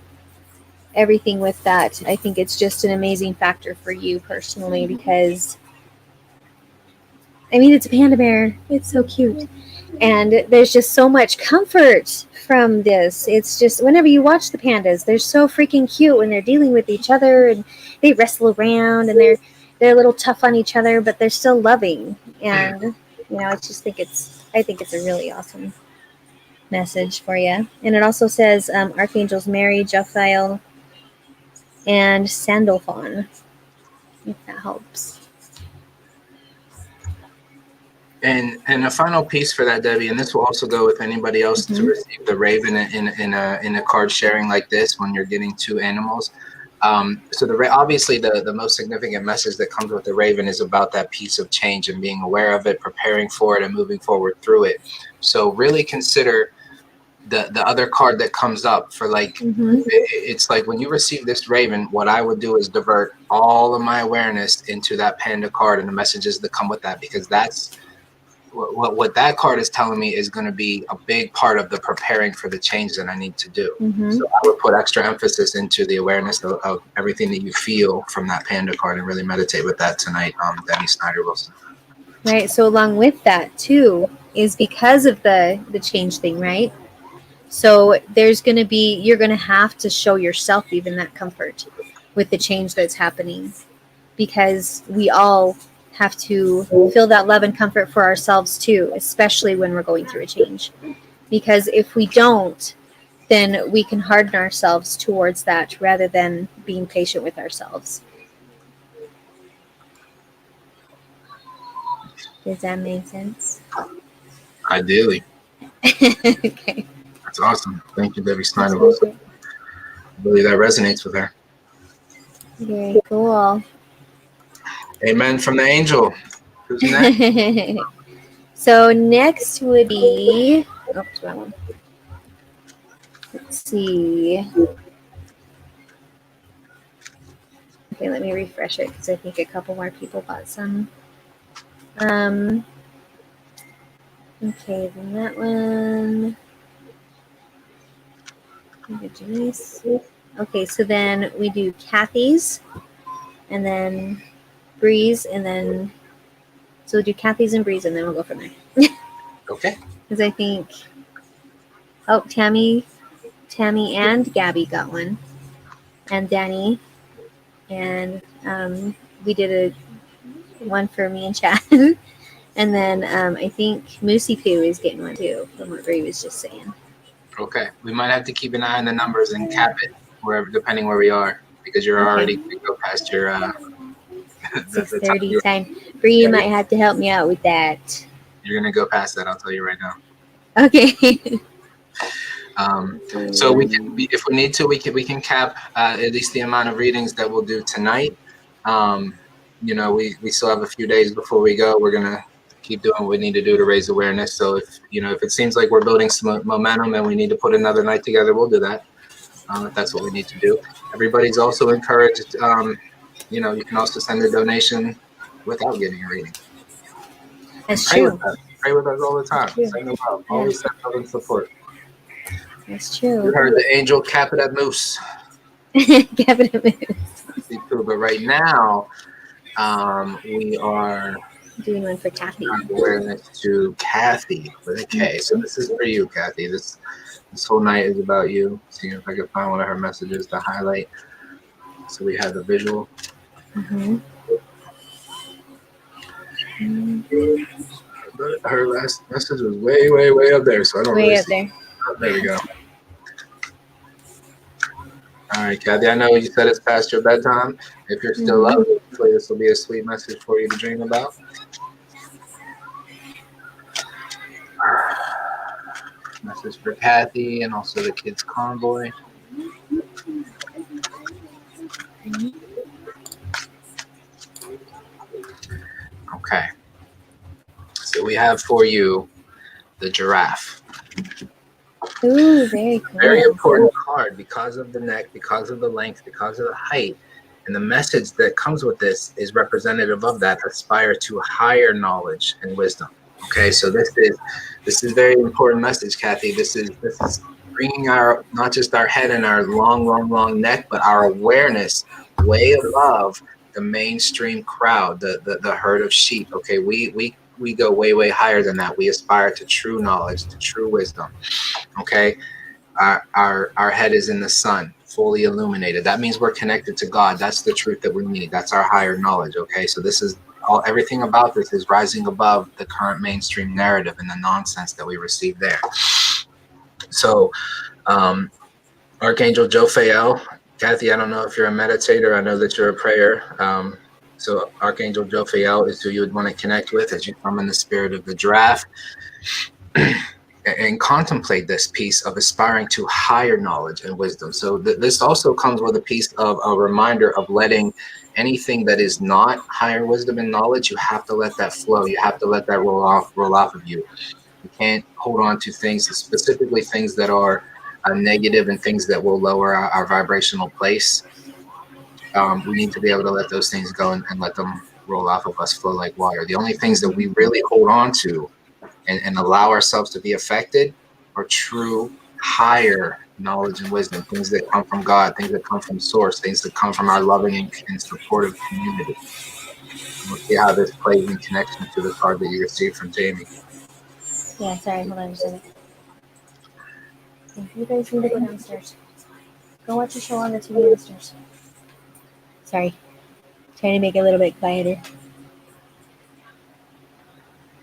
everything with that. I think it's just an amazing factor for you personally, because it's a panda bear. It's so cute. And there's just so much comfort from this. It's just, whenever you watch the pandas, they're so freaking cute when they're dealing with each other, and they wrestle around, and they're a little tough on each other, but they're still loving. And I think it's a really awesome message for you. And it also says Archangels Mary, Jophiel, and Sandalphon, if that helps. And a final piece for that, Debbie, and this will also go with anybody else to receive the raven in a card sharing like this when you're getting two animals. So obviously the most significant message that comes with the raven is about that piece of change and being aware of it, preparing for it, and moving forward through it. So really consider the other card that comes up for it's like when you receive this raven, what I would do is divert all of my awareness into that panda card and the messages that come with that, because that's what that card is telling me is going to be a big part of the preparing for the change that I need to do. So I would put extra emphasis into the awareness of everything that you feel from that panda card and really meditate with that tonight, Denny Snyder Wilson. Right. So along with that too is because of the change thing, right? So there's going to be, you're going to have to show yourself even that comfort with the change that's happening, because we all have to feel that love and comfort for ourselves too, especially when we're going through a change. Because if we don't, then we can harden ourselves towards that rather than being patient with ourselves. Does that make sense? Ideally. Okay. That's awesome. Thank you, Debbie Snyder Wilson. I believe that resonates with her. Very cool. Amen from the angel. Who's next? So next would be, oops, wrong one. Let's see. Okay, let me refresh it because I think a couple more people bought some. Okay, then that one. Okay, so then we do Kathy's, and then Breeze, and then so we'll do Kathy's and Breeze, and then we'll go from there. Okay. Because I think, Tammy and Gabby got one, and Danny, and we did one for me and Chad, and then I think Moosey Poo is getting one too, from what Bree was just saying. Okay. We might have to keep an eye on the numbers and cap it wherever, depending where we are, because you're already going to go past your 6:30 time. Bree, you might have to help me out with that. You're going to go past that. I'll tell you right now. Okay. So we can, if we need to, we can cap at least the amount of readings that we'll do tonight. You know, we still have a few days before we go. We're gonna keep doing what we need to do to raise awareness. So if it seems like we're building some momentum and we need to put another night together, we'll do that. If that's what we need to do. Everybody's also encouraged. You can also send a donation without getting a reading. That's true. Pray with us all the time. Send them out. Always send love and support. That's true. You heard the angel cap it at Moose. Cap it at Moose. But right now, we are doing one for Kathy. Awareness to Kathy with a K. So this is for you, Kathy. This whole night is about you. See if I can find one of her messages to highlight. So we have the visual. Her last message was way, way, way up there. So I don't way really up there. Oh, there we go. All right, Kathy, I know you said it's past your bedtime. If you're still up, hopefully this will be a sweet message for you to dream about. Message for Kathy and also the kids' Konvoy. Okay. So we have for you the giraffe. Ooh, very cool. Very important card because of the neck, because of the length, because of the height. And the message that comes with this is representative of that. Aspire to higher knowledge and wisdom. Okay, so this is very important message, Kathy. This is bringing our, not just our head and our long neck, but our awareness way above the mainstream crowd, the herd of sheep. Okay, we go way higher than that. We aspire to true knowledge, to true wisdom. Okay, our head is in the sun, fully illuminated. That means we're connected to God. That's the truth that we need. That's our higher knowledge. Okay, so this is everything about this is rising above the current mainstream narrative and the nonsense that we receive there. So Archangel Jophael, Kathy, I don't know if you're a meditator. I know that you're a prayer. So Archangel Jophael is who you would want to connect with as you come in the spirit of the giraffe and contemplate this piece of aspiring to higher knowledge and wisdom. So this also comes with a piece of a reminder of letting anything that is not higher wisdom and knowledge, you have to let that flow. You have to let that roll off of you. You can't hold on to things, specifically things that are negative and things that will lower our vibrational place. We need to be able to let those things go and let them roll off of us, flow like water. The only things that we really hold on to and allow ourselves to be affected are true higher knowledge and wisdom, things that come from God, things that come from source, things that come from our loving and supportive community. We'll see how this plays in connection to the card that you received from Jamie. Yeah, sorry, hold on just a second. If you guys need to go downstairs, go watch a show on the TV downstairs. Sorry, trying to make it a little bit quieter.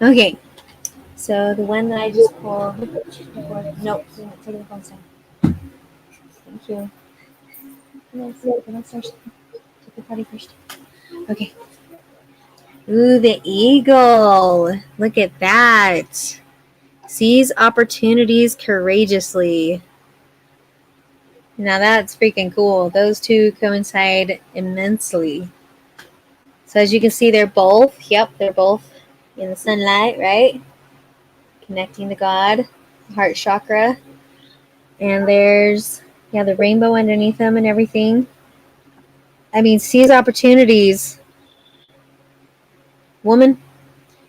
Okay, so the one that I just pulled. Nope, taking the phone down. Thank you. Yes, go downstairs. Take the potty first. Okay. Ooh, the eagle. Look at that. Seize opportunities courageously. Now that's freaking cool. Those two coincide immensely. So as you can see, they're both in the sunlight, right? Connecting to God, heart chakra. And there's, the rainbow underneath them and everything. I mean, seize opportunities. Woman,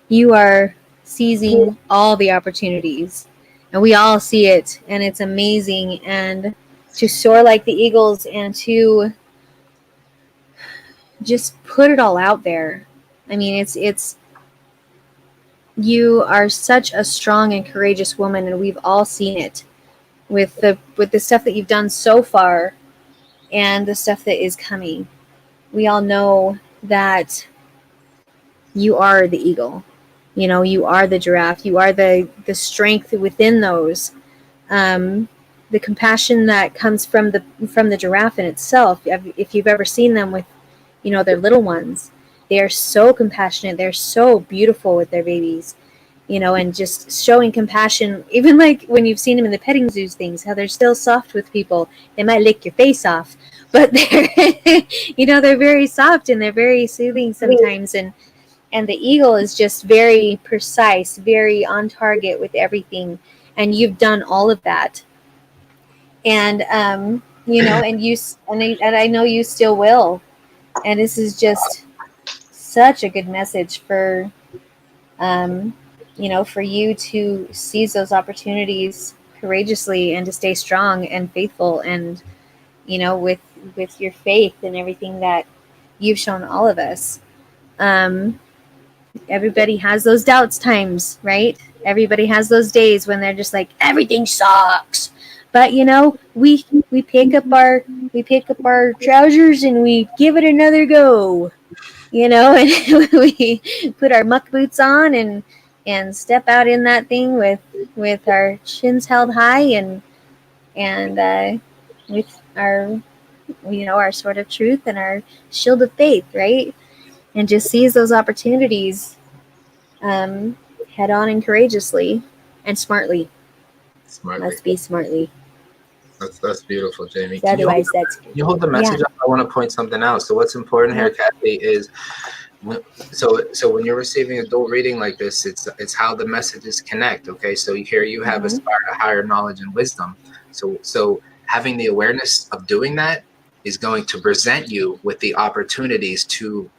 you are seizing all the opportunities. And we all see it. And it's amazing. And to soar like the eagles and to just put it all out there. I mean, it's you are such a strong and courageous woman, and we've all seen it with the stuff that you've done so far and the stuff that is coming. We all know that you are the eagle. You know, you are the giraffe. You are the strength within those. The compassion that comes from the giraffe in itself. If you've ever seen them with, their little ones, they are so compassionate. They're so beautiful with their babies, and just showing compassion. Even like when you've seen them in the petting zoos, things how they're still soft with people. They might lick your face off, but they're, they're very soft and they're very soothing sometimes. And the eagle is just very precise, very on target with everything. And you've done all of that. And, and I know you still will. And this is just such a good message for, for you to seize those opportunities courageously and to stay strong and faithful and, with your faith and everything that you've shown all of us. Everybody has those doubts times, right? Everybody has those days when they're just like, everything sucks. But we pick up our trousers and we give it another go. And we put our muck boots on and step out in that thing with our chins held high and with our our sword of truth and our shield of faith, right? And just seize those opportunities head on and courageously and smartly. Must be smartly. That's beautiful, Jamie. Otherwise, you hold the message up? I want to point something out. So what's important here, Kathy, is so when you're receiving a dual reading like this, it's how the messages connect. Okay, so here you have aspired to higher knowledge and wisdom. So having the awareness of doing that is going to present you with the opportunities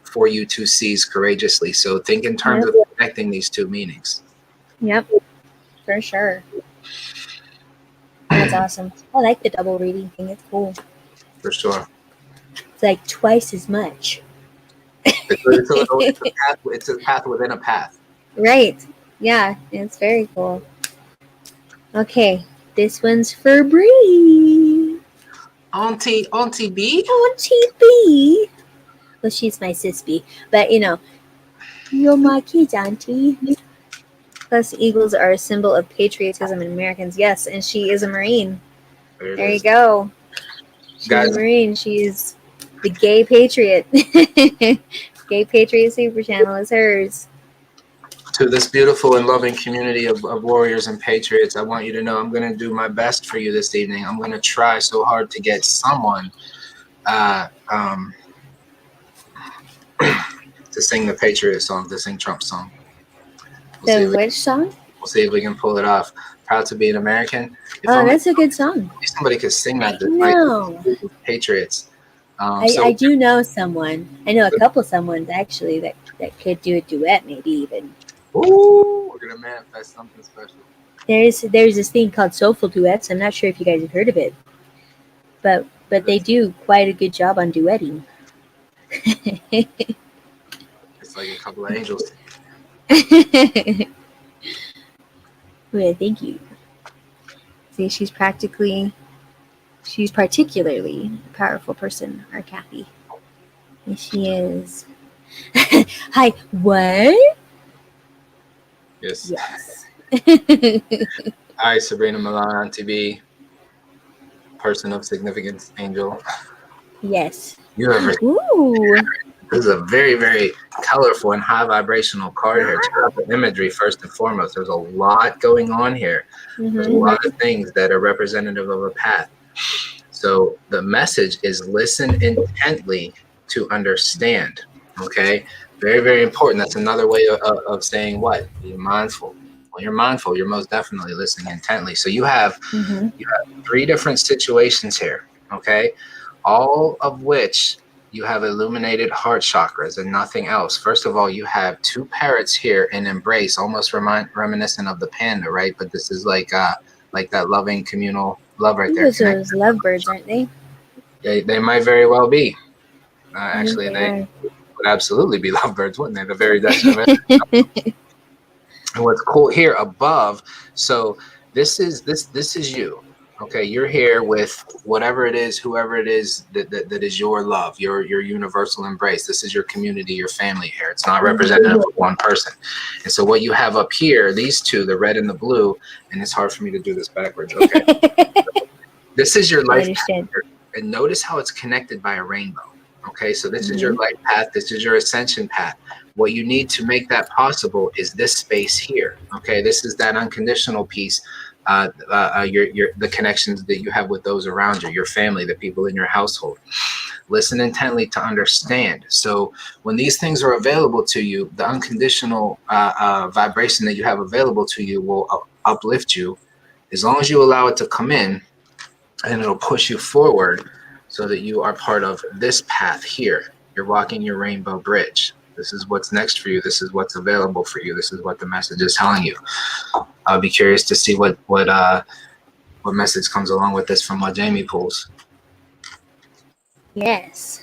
for you to seize courageously. So think in terms of connecting these two meanings. Yep, for sure. That's awesome. I like the double reading thing. It's cool. For sure. It's like twice as much. It's a path within a path. Right. Yeah, it's very cool. Okay, this one's for Bree. Auntie B. Auntie B. Well, she's my sis B, but you're my kids, Auntie. Plus, eagles are a symbol of patriotism in Americans. Yes, and she is a Marine. There you go. She's a Marine. She's the gay patriot. Gay Patriot Super Channel is hers. To this beautiful and loving community of warriors and patriots, I want you to know I'm going to do my best for you this evening. I'm going to try so hard to get someone to sing the patriot song, to sing Trump's song. Which song? We'll see if we can pull it off. Proud to be an American. That's a good song. If somebody could sing that. No. Patriots. I do know someone. I know a couple someones actually that could do a duet, maybe even. Ooh, we're gonna manifest something special. There's this thing called soulful duets. I'm not sure if you guys have heard of it, but they do quite a good job on duetting. It's like a couple of angels. Well, thank you. See, she's particularly a powerful person, our Kathy. And she is. Hi, what? Yes. Yes. Hi, Sabrina Milan on TV. Person of significance, angel. Yes. You have Ooh. This is a very, very colorful and high vibrational card here. Check out the imagery first and foremost. There's a lot going on here. There's a lot of things that are representative of a path. So the message is listen intently to understand. Okay? Very, very important. That's another way of saying what? Be mindful. When you're mindful, you're most definitely listening intently. So you have 3 different situations here. Okay? All of which you have illuminated heart chakras and nothing else. First of all, you have 2 parrots here in embrace, almost reminiscent of the panda, right? But this is like that loving communal love right there. Those are those lovebirds, aren't they? They might very well be. Actually, they would absolutely be lovebirds, wouldn't they? The very definition. And what's cool here above, so this is you. Okay, you're here with whatever it is, whoever it is that is your love, your universal embrace. This is your community, your family here. It's not representative of one person. And so what you have up here, these 2, the red and the blue, and it's hard for me to do this backwards. Okay. This is your life path, and notice how it's connected by a rainbow. Okay, so this is your life path. This is your ascension path. What you need to make that possible is this space here. Okay, this is that unconditional piece. The connections that you have with those around you, your family, the people in your household. Listen intently to understand. So when these things are available to you, the unconditional vibration that you have available to you will uplift you, as long as you allow it to come in, and it'll push you forward so that you are part of this path here. You're walking your rainbow bridge. This is what's next for you. This is what's available for you. This is what the message is telling you. I'll be curious to see what message comes along with this from what Jamie pulls. Yes,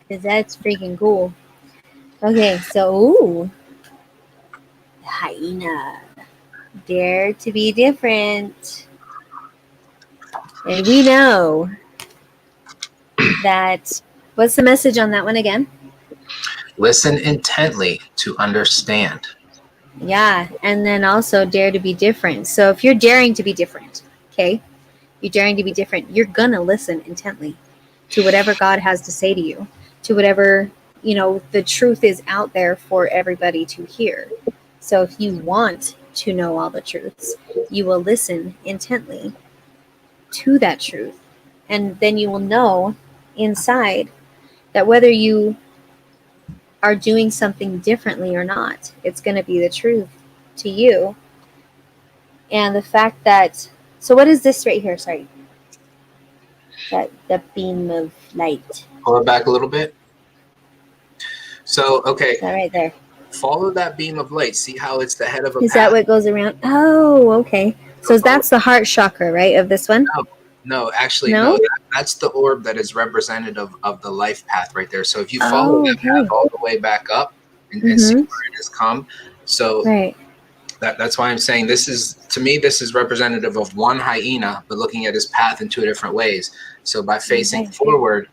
because that's freaking cool. Okay, so hyena, dare to be different, and we know that. What's the message on that one again? Listen intently to understand. Yeah, and then also dare to be different. So if you're daring to be different, okay, you're daring to be different, you're gonna listen intently to whatever God has to say to you, to whatever, the truth is out there for everybody to hear. So if you want to know all the truths, you will listen intently to that truth. And then you will know inside that whether you are doing something differently or not, it's going to be the truth to you. And the fact that, so what is this right here? Sorry. The beam of light. Pull it back a little bit. So, okay. That right there. Follow that beam of light. See how it's the head of a Is path? that what goes around? Oh, okay. So that's the heart chakra, right, of this one? No, actually, no. That's the orb that is representative of the life path right there. So if you follow that path all the way back up and see where it has come, so that's why I'm saying this is representative of one hyena, but looking at his path in 2 different ways. So by facing forward,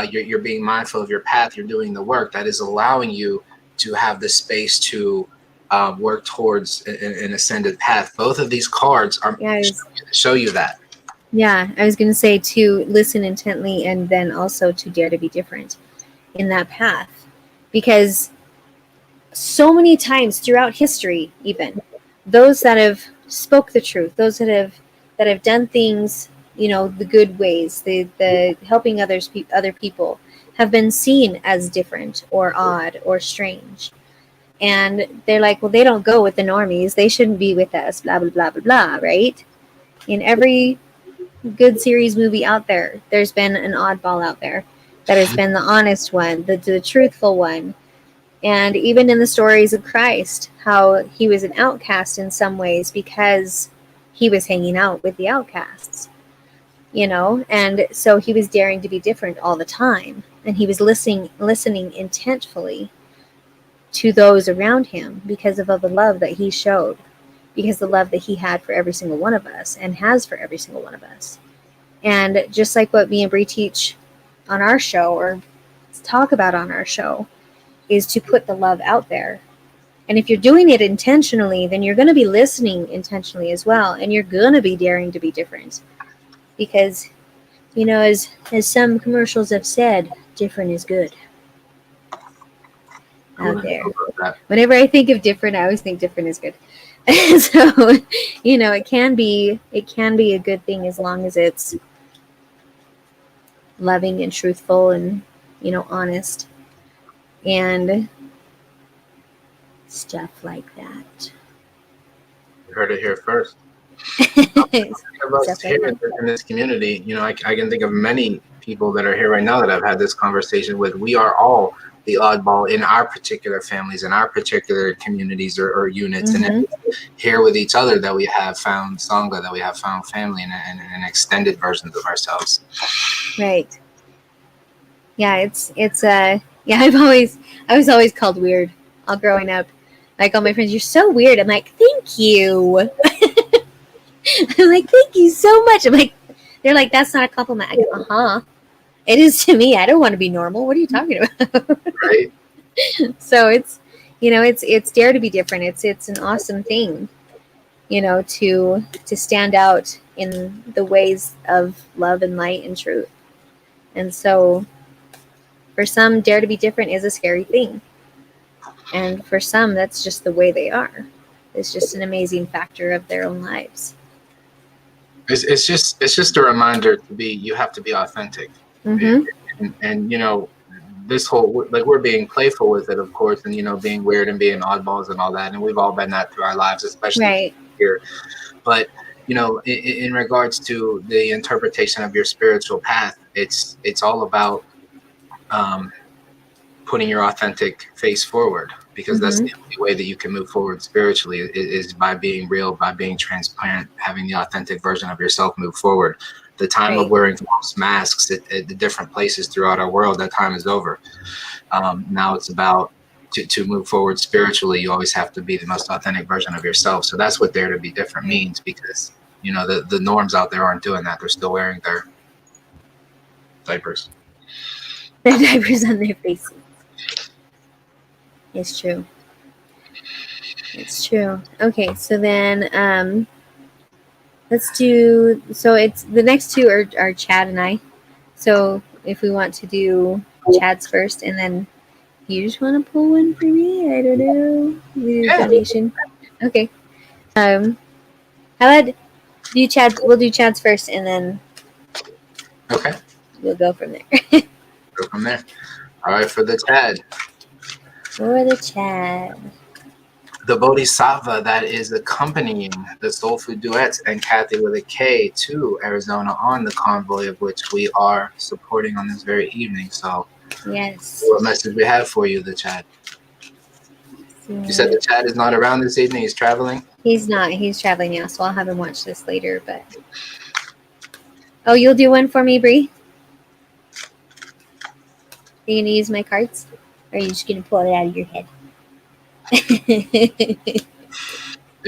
you're being mindful of your path. You're doing the work that is allowing you to have the space to work towards an ascended path. Both of these cards are show you that. Yeah, I was going to say to listen intently and then also to dare to be different in that path. Because so many times throughout history, even, those that have spoke the truth, those that have done things, the good ways, the helping other people, have been seen as different or odd or strange. And they're like, well, they don't go with the normies. They shouldn't be with us, blah, blah, blah, blah, blah, right? In every good series movie out there, there's been an oddball out there that has been the honest one, the truthful one, And even in the stories of Christ, how he was an outcast in some ways because he was hanging out with the outcasts, you know, and so he was daring to be different all the time, and he was listening intentfully to those around him because of the love that he showed, because the love that he had for every single one of us and has for every single one of us. And just like what me and Bree teach on our show, or talk about on our show, is to put the love out there. And if you're doing it intentionally, then you're going to be listening intentionally as well, and you're going to be daring to be different. Because, you know, as some commercials have said, different is good out there. Whenever I think of different, I always think different is good. So, you know, it can be a good thing as long as it's loving and truthful and, you know, honest and stuff like that. You heard it here first. Of us here in this community, you know, I can think of many people that are here right now that I've had this conversation with. We are all the oddball in our particular families, in our particular communities or units, and here with each other that we have found Sangha, that we have found family and extended versions of ourselves. Right. Yeah, it's yeah, I was always called weird all growing up. Like all my friends, you're so weird. I'm like, thank you. I'm like, thank you so much. I'm like, they're like, that's not a compliment. I go, it is to me. I don't want to be normal. What are you talking about? Right. So it's, you know, it's dare to be different. It's an awesome thing, you know, to stand out in the ways of love and light and truth. And so for some, dare to be different is a scary thing. And for some, that's just the way they are. It's just an amazing factor of their own lives. It's just a reminder you have to be authentic. And you know, this whole, like, we're being playful with it, of course, and, you know, being weird and being oddballs and all that. And we've all been that through our lives, especially here. But, you know, in regards to the interpretation of your spiritual path, it's all about putting your authentic face forward, because that's the only way that you can move forward spiritually is by being real, by being transparent, having the authentic version of yourself move forward. The time of wearing false masks at the different places throughout our world, that time is over. Now it's about to move forward spiritually. You always have to be the most authentic version of yourself. So that's what dare to be different means, because, you know, the norms out there aren't doing that. They're still wearing their diapers. Their diapers on their faces. It's true. It's true. Okay, so then let's do, so it's the next two are Chad and I. So if we want to do Chad's first, and then you just want to pull one for me, I don't know. We do donation. Okay. How about do Chad? We'll do Chad's first, and then we'll go from there. Go from there. All right, for the Chad. For the Chad. The Bodhisattva that is accompanying the Soul Food Duets and Kathy with a K to Arizona on the convoy, of which we are supporting on this very evening. So, yes, what message we have for you, the Chad? You said the Chad is not around this evening. He's traveling. He's not. He's traveling now, so I'll have him watch this later. But you'll do one for me, Bree? Are you gonna use my cards, or are you just gonna pull it out of your head? If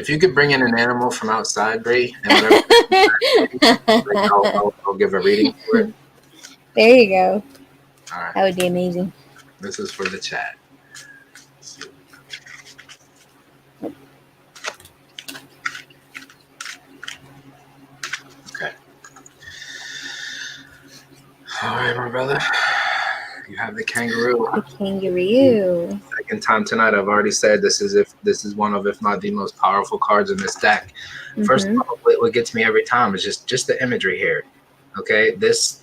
you could bring in an animal from outside, Bree, and whatever, I'll give a reading for it. There you go. All right. That would be amazing. This is for the Chad. Okay. All right, my brother. You have the kangaroo. The kangaroo. Second time tonight. I've already said this is one of, if not the most powerful cards in this deck. First of all, what gets me every time is just the imagery here. Okay, this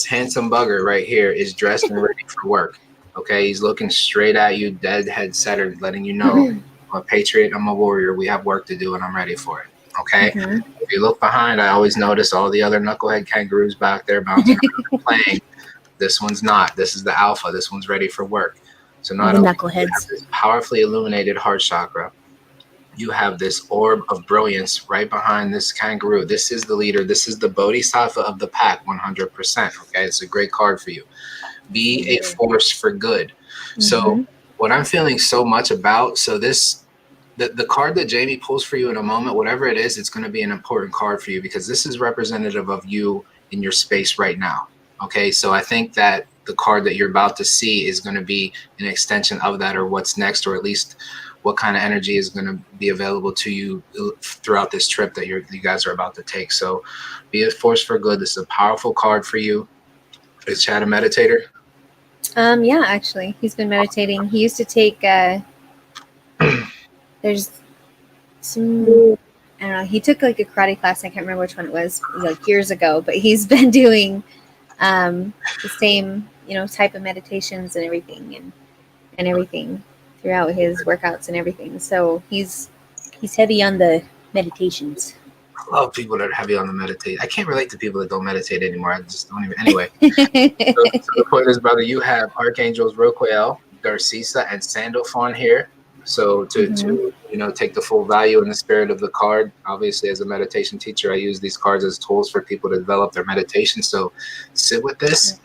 handsome bugger right here is dressed and ready for work. Okay, he's looking straight at you, dead head centered, letting you know, I'm a patriot, I'm a warrior, we have work to do, and I'm ready for it. Okay, if you look behind, I always notice all the other knucklehead kangaroos back there bouncing around and playing. This one's not. This is the alpha. This one's ready for work. So All not the only do you have knuckleheads. this powerfully illuminated heart chakra, you have this orb of brilliance right behind this kangaroo. This is the leader. This is the bodhisattva of the pack, 100%. Okay, it's a great card for you. Be a force for good. So what I'm feeling so much about, so this, the card that Jamie pulls for you in a moment, whatever it is, it's going to be an important card for you because this is representative of you in your space right now. Okay, so I think that the card that you're about to see is going to be an extension of that, or what's next, or at least what kind of energy is going to be available to you throughout this trip that you guys are about to take. So be a force for good. This is a powerful card for you. Is Chad a meditator? Yeah, actually, he's been meditating. He used to take. There's some. I don't know. He took like a karate class. I can't remember which one it was like years ago. But he's been doing the same, type of meditations and everything, and everything throughout his workouts and everything. So he's heavy on the meditations. I love people that are heavy on the meditate. I can't relate to people that don't meditate anymore. I just don't even. Anyway, so the point is, brother, you have archangels Roquel, Garcisa, and Sandalphon here. So to take the full value and the spirit of the card. Obviously, as a meditation teacher, I use these cards as tools for people to develop their meditation. So sit with this,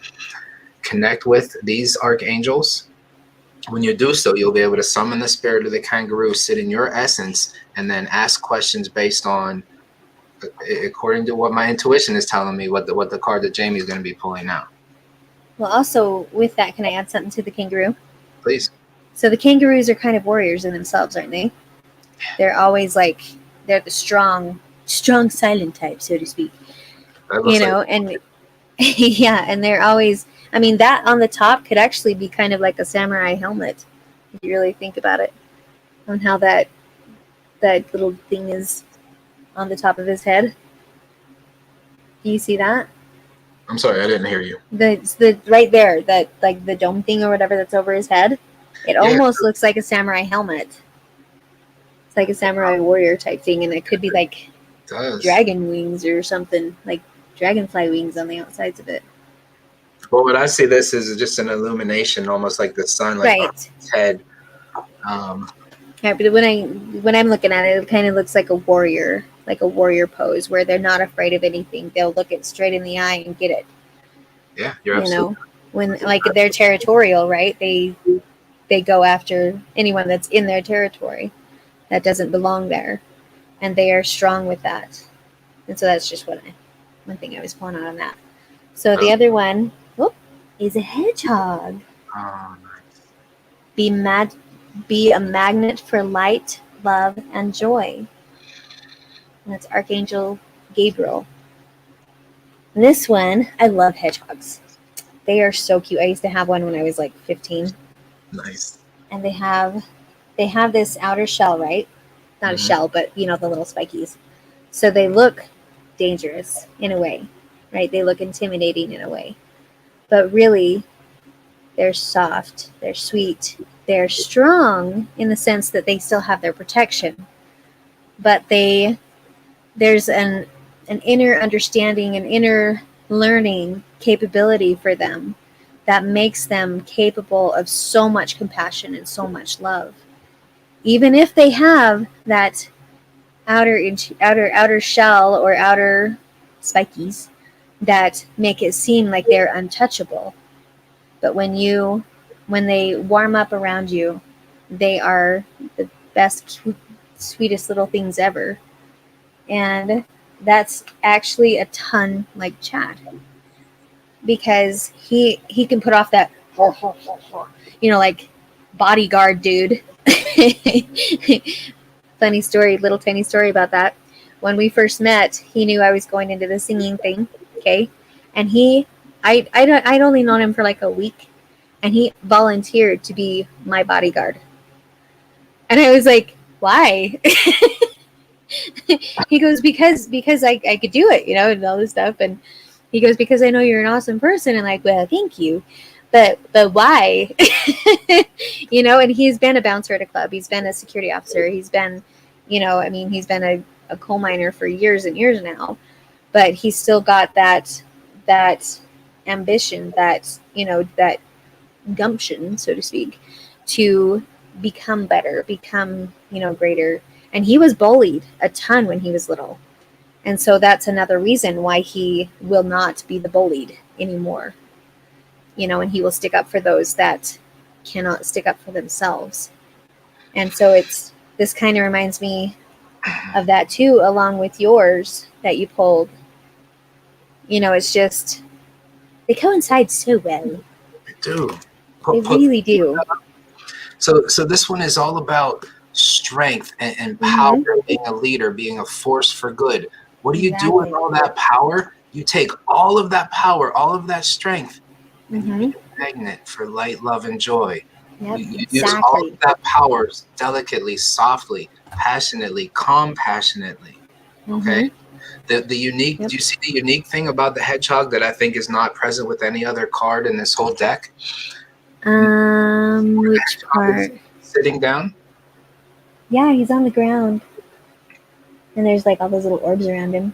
connect with these archangels. When you do so, you'll be able to summon the spirit of the kangaroo, sit in your essence, and then ask questions based on, according to what my intuition is telling me, what the card that Jamie is going to be pulling now. Well, also with that, can I add something to the kangaroo? Please. So the kangaroos are kind of warriors in themselves, aren't they? They're always like, they're the strong silent type, so to speak. And yeah, and they're always, I mean, that on the top could actually be kind of like a samurai helmet, if you really think about it, on how that little thing is on the top of his head. Do you see that? I'm sorry, I didn't hear you. The right there, that like the dome thing or whatever that's over his head. It almost looks like a samurai helmet. It's like a samurai warrior type thing, and it could be like dragon wings or something, like dragonfly wings on the outsides of it. Well, what I see this is just an illumination, almost like the sun, like on his head. Yeah, but when I'm looking at it, it kind of looks like a warrior pose where they're not afraid of anything. They'll look it straight in the eye and get it. Yeah, you're absolutely. When like they're territorial, right? They go after anyone that's in their territory that doesn't belong there, and they are strong with that. And so that's just one thing I was pulling out on that. So the other one is a hedgehog. Oh, nice. Be a magnet for light, love, and joy. And that's Archangel Gabriel. And this one, I love hedgehogs. They are so cute. I used to have one when I was like 15. Nice. And they have this outer shell, right? Not a shell, but the little spikies. So they look dangerous in a way, right? They look intimidating in a way. But really, they're soft, they're sweet, they're strong in the sense that they still have their protection. But there's an inner understanding, an inner learning capability for them that makes them capable of so much compassion and so much love. Even if they have that outer shell or outer spikies that make it seem like they're untouchable. But when they warm up around you, they are the best, sweetest little things ever. And that's actually a ton like Chad, because he can put off that like bodyguard dude. Tiny story about that. When we first met, he knew I was going into the singing thing, okay? And I'd only known him for like a week, and he volunteered to be my bodyguard. And I was like, why? He goes, because I could do it, and all this stuff. And he goes, because I know you're an awesome person. And like, well, thank you. But why? And he's been a bouncer at a club. He's been a security officer. He's been, he's been a coal miner for years and years now. But he's still got that ambition, that gumption, so to speak, to become better, become, greater. And he was bullied a ton when he was little. And so that's another reason why he will not be the bullied anymore. And he will stick up for those that cannot stick up for themselves. And so this kind of reminds me of that too, along with yours that you pulled. It's just, they coincide so well. They do. They really do. So this one is all about strength and power, being a leader, being a force for good. What do you do with all that power? You take all of that power, all of that strength, and you make a magnet for light, love, and joy. Yep, you use all of that power delicately, softly, passionately, compassionately. Okay. The unique. Do you see the unique thing about the hedgehog that I think is not present with any other card in this whole deck? Which part? Sitting down. Yeah, he's on the ground, and there's like all those little orbs around him.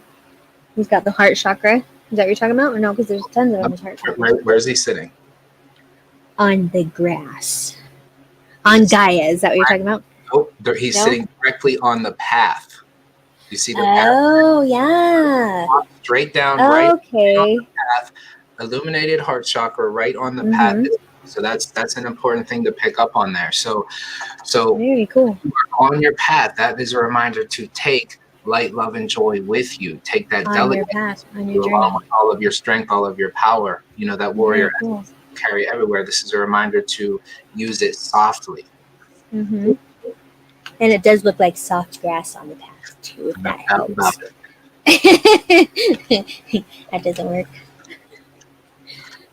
He's got the heart chakra. Is that what you're talking about, or no? Because there's tons of them. Heart chakra. Where's he sitting? On the grass. On Gaia. Is that what you're talking about? Nope. He's sitting directly on the path. You see the path? Oh, yeah. Straight down, okay. right on the path. Illuminated heart chakra right on the path. So that's an important thing to pick up on there. So very cool. On your path, that is a reminder to take light, love, and joy with you. Take that delicate path, on your journey, along with all of your strength, all of your power. That warrior carry everywhere. This is a reminder to use it softly. And it does look like soft grass on the path too. That doesn't work.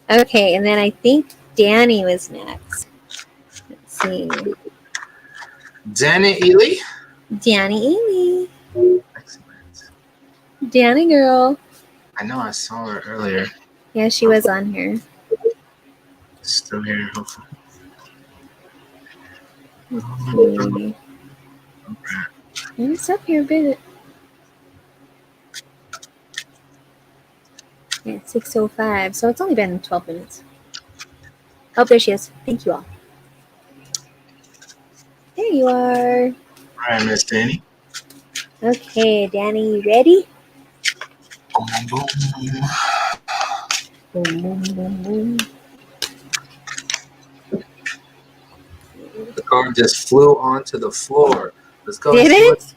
Okay, and then I think Danny was next. Let's see. Danny Ely. Excellent. Danny girl. I know I saw her earlier. Yeah, she was on here. Still here, hopefully. Let's see. It's up here a bit. Yeah, 6:05. So it's only been 12 minutes. Oh, there she is. Thank you all. There you are. All right, Miss Danny. Okay, Danny, you ready? Boom, boom. Boom, boom, boom, boom. The card just flew onto the floor. Let's go. Did it?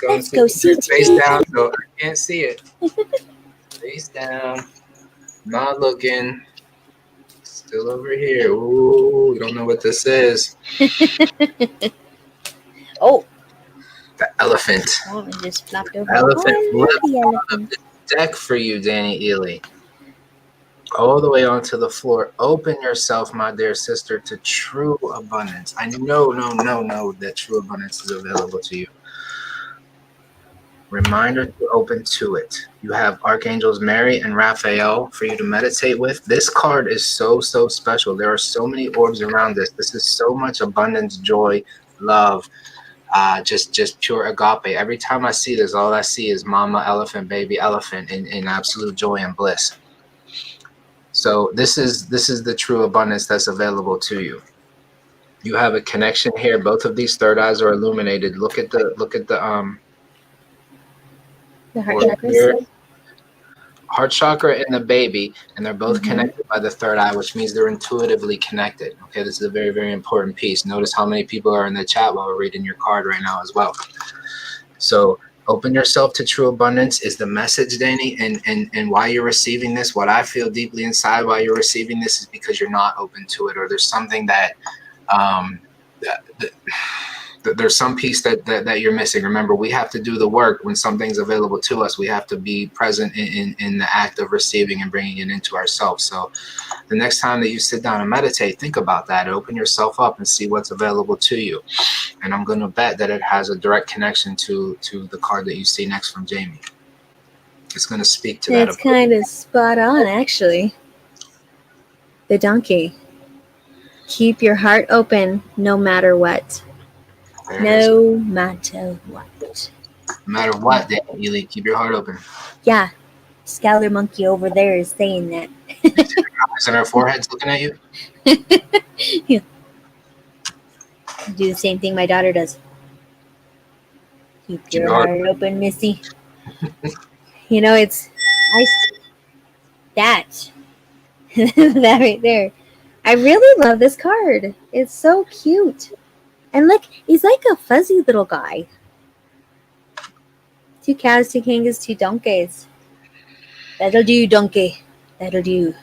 Let's go see it. Face down, so I can't see it. Face down. Not looking. Still over here. Ooh, we don't know what this is. Oh. The elephant. Oh, it just flopped over. Elephant flipped on the deck for you, Danny Ely. All the way onto the floor. Open yourself, my dear sister, to true abundance. I know that true abundance is available to you. Reminder to open to it. You have Archangels Mary and Raphael for you to meditate with. This card is so special. There are so many orbs around this. This is so much abundance, joy, love, just pure agape. Every time I see this, all I see is mama elephant, baby elephant in absolute joy and bliss. So this is the true abundance that's available to you. You have a connection here. Both of these third eyes are illuminated. Look at the heart chakra. Heart chakra and the baby, and they're both connected by the third eye, which means they're intuitively connected. Okay, this is a very, very important piece. Notice how many people are in the chat while we're reading your card right now as well. So open yourself to true abundance is the message, Danny, and why you're receiving this. What I feel deeply inside while you're receiving this is because you're not open to it, or there's something that there's some piece that you're missing. Remember, we have to do the work when something's available to us. We have to be present in the act of receiving and bringing it into ourselves. So the next time that you sit down and meditate, think about that. Open yourself up and see what's available to you. And I'm going to bet that it has a direct connection to the card that you see next from Jamie. It's going to speak to that. It's kind of spot on, actually. The donkey. Keep your heart open no matter what. No matter what. No matter what, Danny Ely, keep your heart open. Yeah. Scouter Monkey over there is saying that. Is in our foreheads looking at you? Yeah. Do the same thing my daughter does. Keep your heart open, Missy. You know, it's that that right there. I really love this card. It's so cute. And look, he's like a fuzzy little guy. 2 cows, 2 kangas, 2 donkeys. That'll do, donkey. That'll do.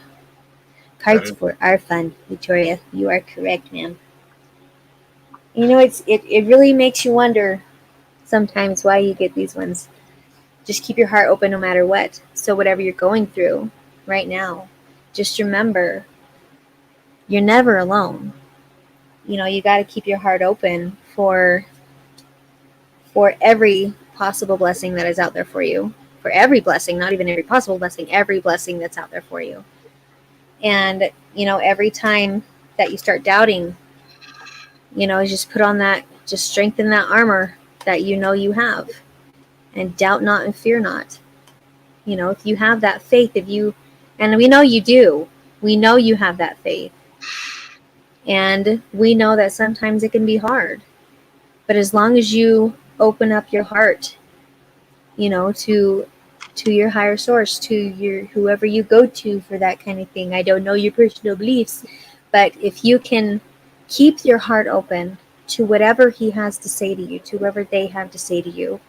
Cards for our fun, Victoria. You are correct, ma'am. You know, it really makes you wonder sometimes why you get these ones. Just keep your heart open no matter what. So whatever you're going through right now, just remember you're never alone. You know, you got to keep your heart open for every possible blessing that is out there for you. For every blessing, not even every possible blessing, every blessing that's out there for you. And, you know, every time that you start doubting, you know, just put on that, just strengthen that armor that you know you have. And doubt not and fear not. You know, if you have that faith, and we know you do, we know you have that faith. And we know that sometimes it can be hard. But as long as you open up your heart, you know, to your higher source, to your whoever you go to for that kind of thing. I don't know your personal beliefs, but if you can keep your heart open to whatever he has to say to you, to whatever they have to say to you,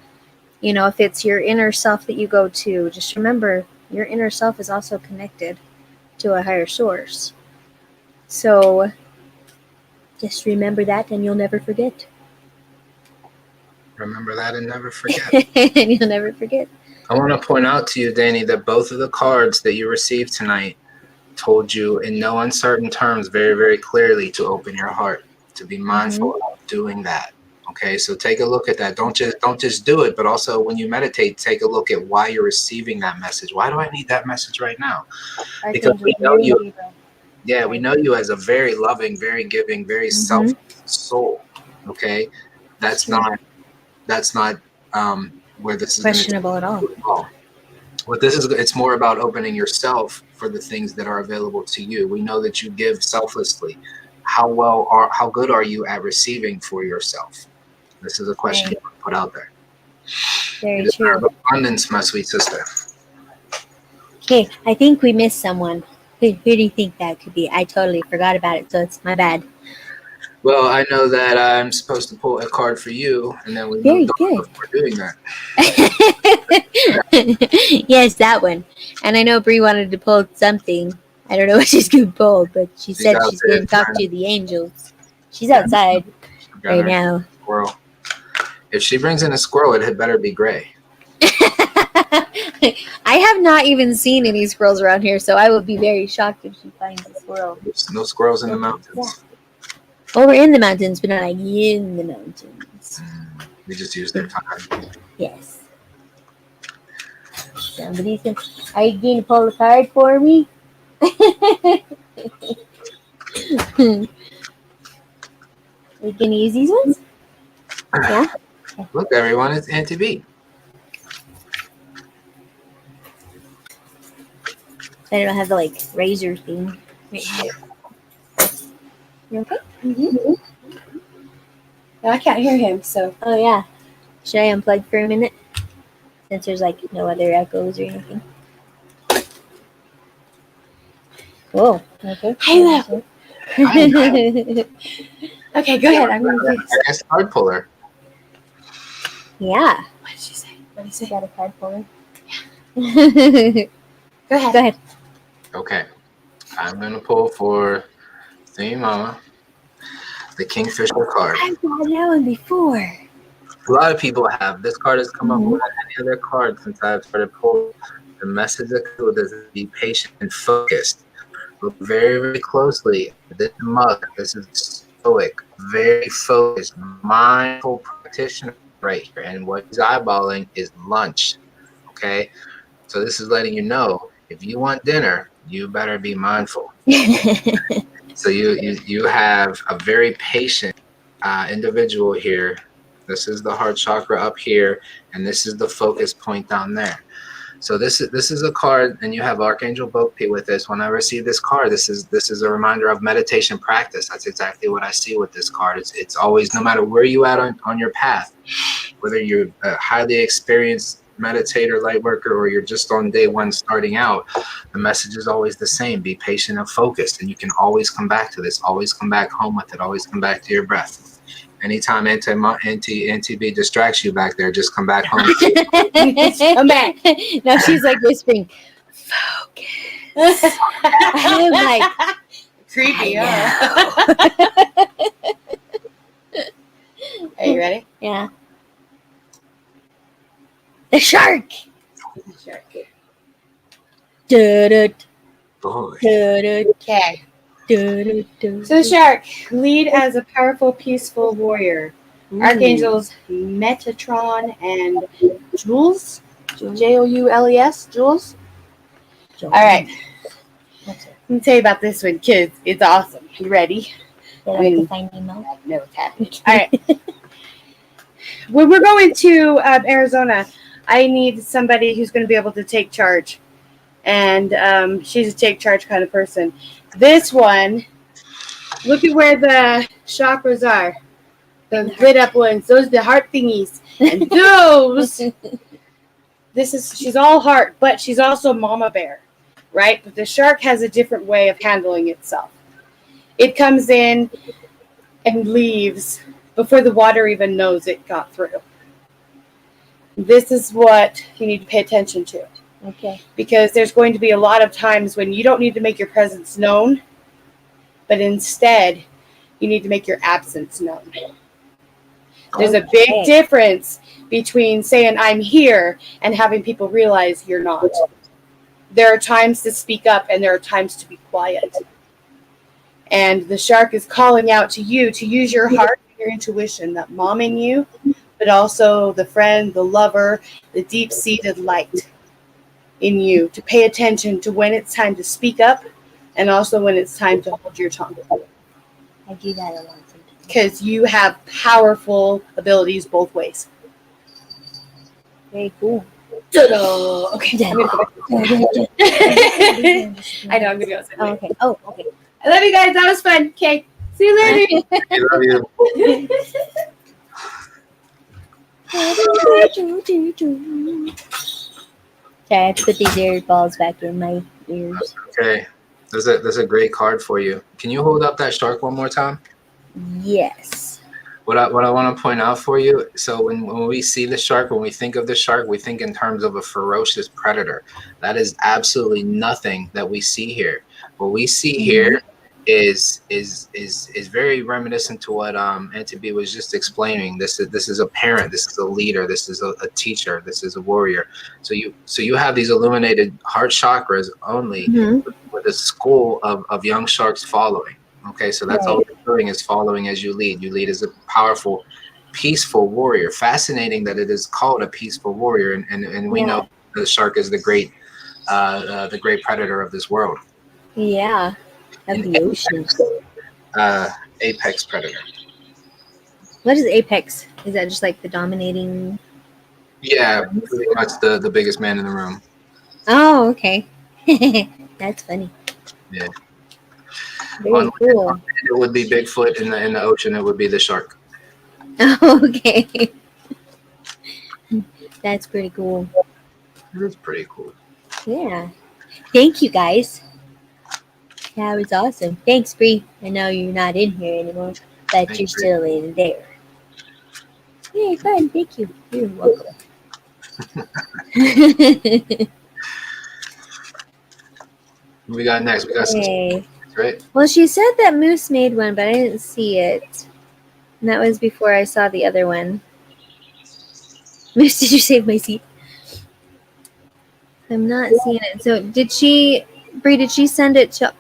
you know, if it's your inner self that you go to, just remember your inner self is also connected to a higher source. So just remember that and you'll never forget. Remember that and never forget. And you'll never forget. I want to point out to you, Danny, that both of the cards that you received tonight told you in no uncertain terms very, very clearly to open your heart, to be mindful of doing that. Okay, so take a look at that. Don't just do it, but also when you meditate, take a look at why you're receiving that message. Why do I need that message right now? Because we know you. Yeah, we know you as a very loving, very giving, very selfless soul. Okay, that's not where this is questionable at all. What this is, it's more about opening yourself for the things that are available to you. We know that you give selflessly. How good are you at receiving for yourself? This is a question you want to put out there. Very true. Abundance, my sweet sister. Okay, I think we missed someone. Who do you think that could be? I totally forgot about it, so it's my bad. Well, I know that I'm supposed to pull a card for you, and then we moved on before doing that. Yes, that one. And I know Bree wanted to pull something. I don't know what she's going to pull, but she said she's going to talk to the angels. She's outside right now. Squirrel. If she brings in a squirrel, it had better be gray. I have not even seen any squirrels around here, so I would be very shocked if she finds a squirrel. There's no squirrels in the mountains. Yeah. Well, we're in the mountains, but not like in the mountains. We just use their time. Yes. Somebody's going to... Are you going to pull a card for me? Are you going to use these ones? Yeah? Look, everyone, it's Auntie B. I don't have the, like, razor thing right here. You okay? No, I can't hear him, so. Oh, yeah. Should I unplug for a minute? Since there's, like, no other echoes or anything. Whoa. Okay. Hello. Okay, go ahead. I'm going to do this. I guess card puller. Yeah. What did she say? What did he say? Got a card puller. Yeah. Go ahead. Go ahead. Okay. I'm going to pull for Singing Mama, the Kingfisher card. I've got that one before. A lot of people have. This card has come up more than any other card since I've started pulling. The message that goes is be patient and focused. Look very, very closely at this mug. This is stoic, very focused, mindful practitioner right here. And what he's eyeballing is lunch. Okay? So this is letting you know, if you want dinner, you better be mindful. So you have a very patient individual here. This is the heart chakra up here, and this is the focus point down there. So this is a card, and you have Archangel Bokpi with this. When I receive this card, this is a reminder of meditation practice. That's exactly what I see with this card. It's always, no matter where you at on your path, whether you're a highly experienced meditator, light worker, or you're just on day one starting out, the message is always the same. Be patient and focused, and you can always come back to this. Always come back home with it. Always come back to your breath. Anytime NTB distracts you back there, just come back home. Come back. Now she's like whispering, focus. I'm like, creepy, huh? Are you ready? Yeah. The shark. Shark. Boy. Okay. So the shark, lead as a powerful, peaceful warrior. Archangels Metatron and Jules. Joules. Jules. All right. Let me tell you about this one, kids. It's awesome. You ready? No tap. All right. When we're going to Arizona, I need somebody who's going to be able to take charge. And she's a take charge kind of person. This one, look at where the chakras are. The lit up ones. Those are the heart thingies. And those, she's all heart, but she's also mama bear, right? But the shark has a different way of handling itself. It comes in and leaves before the water even knows it got through. This is what you need to pay attention to. Okay. Because there's going to be a lot of times when you don't need to make your presence known, but instead you need to make your absence known. There's a big difference between saying I'm here and having people realize you're not. There are times to speak up and there are times to be quiet. And the shark is calling out to you to use your heart and your intuition, that mom in you, but also the friend, the lover, the deep-seated light in you, to pay attention to when it's time to speak up and also when it's time to hold your tongue. I do that a lot. Because you have powerful abilities both ways. Very cool. Okay. I'm gonna go back. I know, I'm going to go. Oh, okay. Oh, okay. I love you guys. That was fun. Okay. See you later. I love you. Okay, I have to put these ear balls back in my ears. Okay. There's a great card for you. Can you hold up that shark one more time? Yes. What I want to point out for you, so when we see the shark, when we think of the shark, we think in terms of a ferocious predator. That is absolutely nothing that we see here. What we see here is very reminiscent to what Auntie B was just explaining. This is a parent, this is a leader, this is a teacher, this is a warrior. So you have these illuminated heart chakras only with a school of young sharks following. Okay, so that's all you're doing is following as you lead. You lead as a powerful, peaceful warrior. Fascinating that it is called a peaceful warrior, and we know the shark is the great predator of this world. Yeah, of the ocean. Apex predator. What is apex? Is that just like the dominating? Yeah, pretty much the biggest man in the room. Oh, okay. That's funny. Yeah. Very cool. It would be Bigfoot in the ocean. It would be the shark. Okay. That's pretty cool. That's pretty cool. Yeah. Thank you, guys. That was awesome. Thanks, Bree. I know you're not in here anymore, but you're still in there. Yay, fun. Thank you. You're welcome. What we got next? We got some, right? Well, she said that Moose made one, but I didn't see it. And that was before I saw the other one. Moose, did you save my seat? I'm not seeing it. So Bree, did she send it to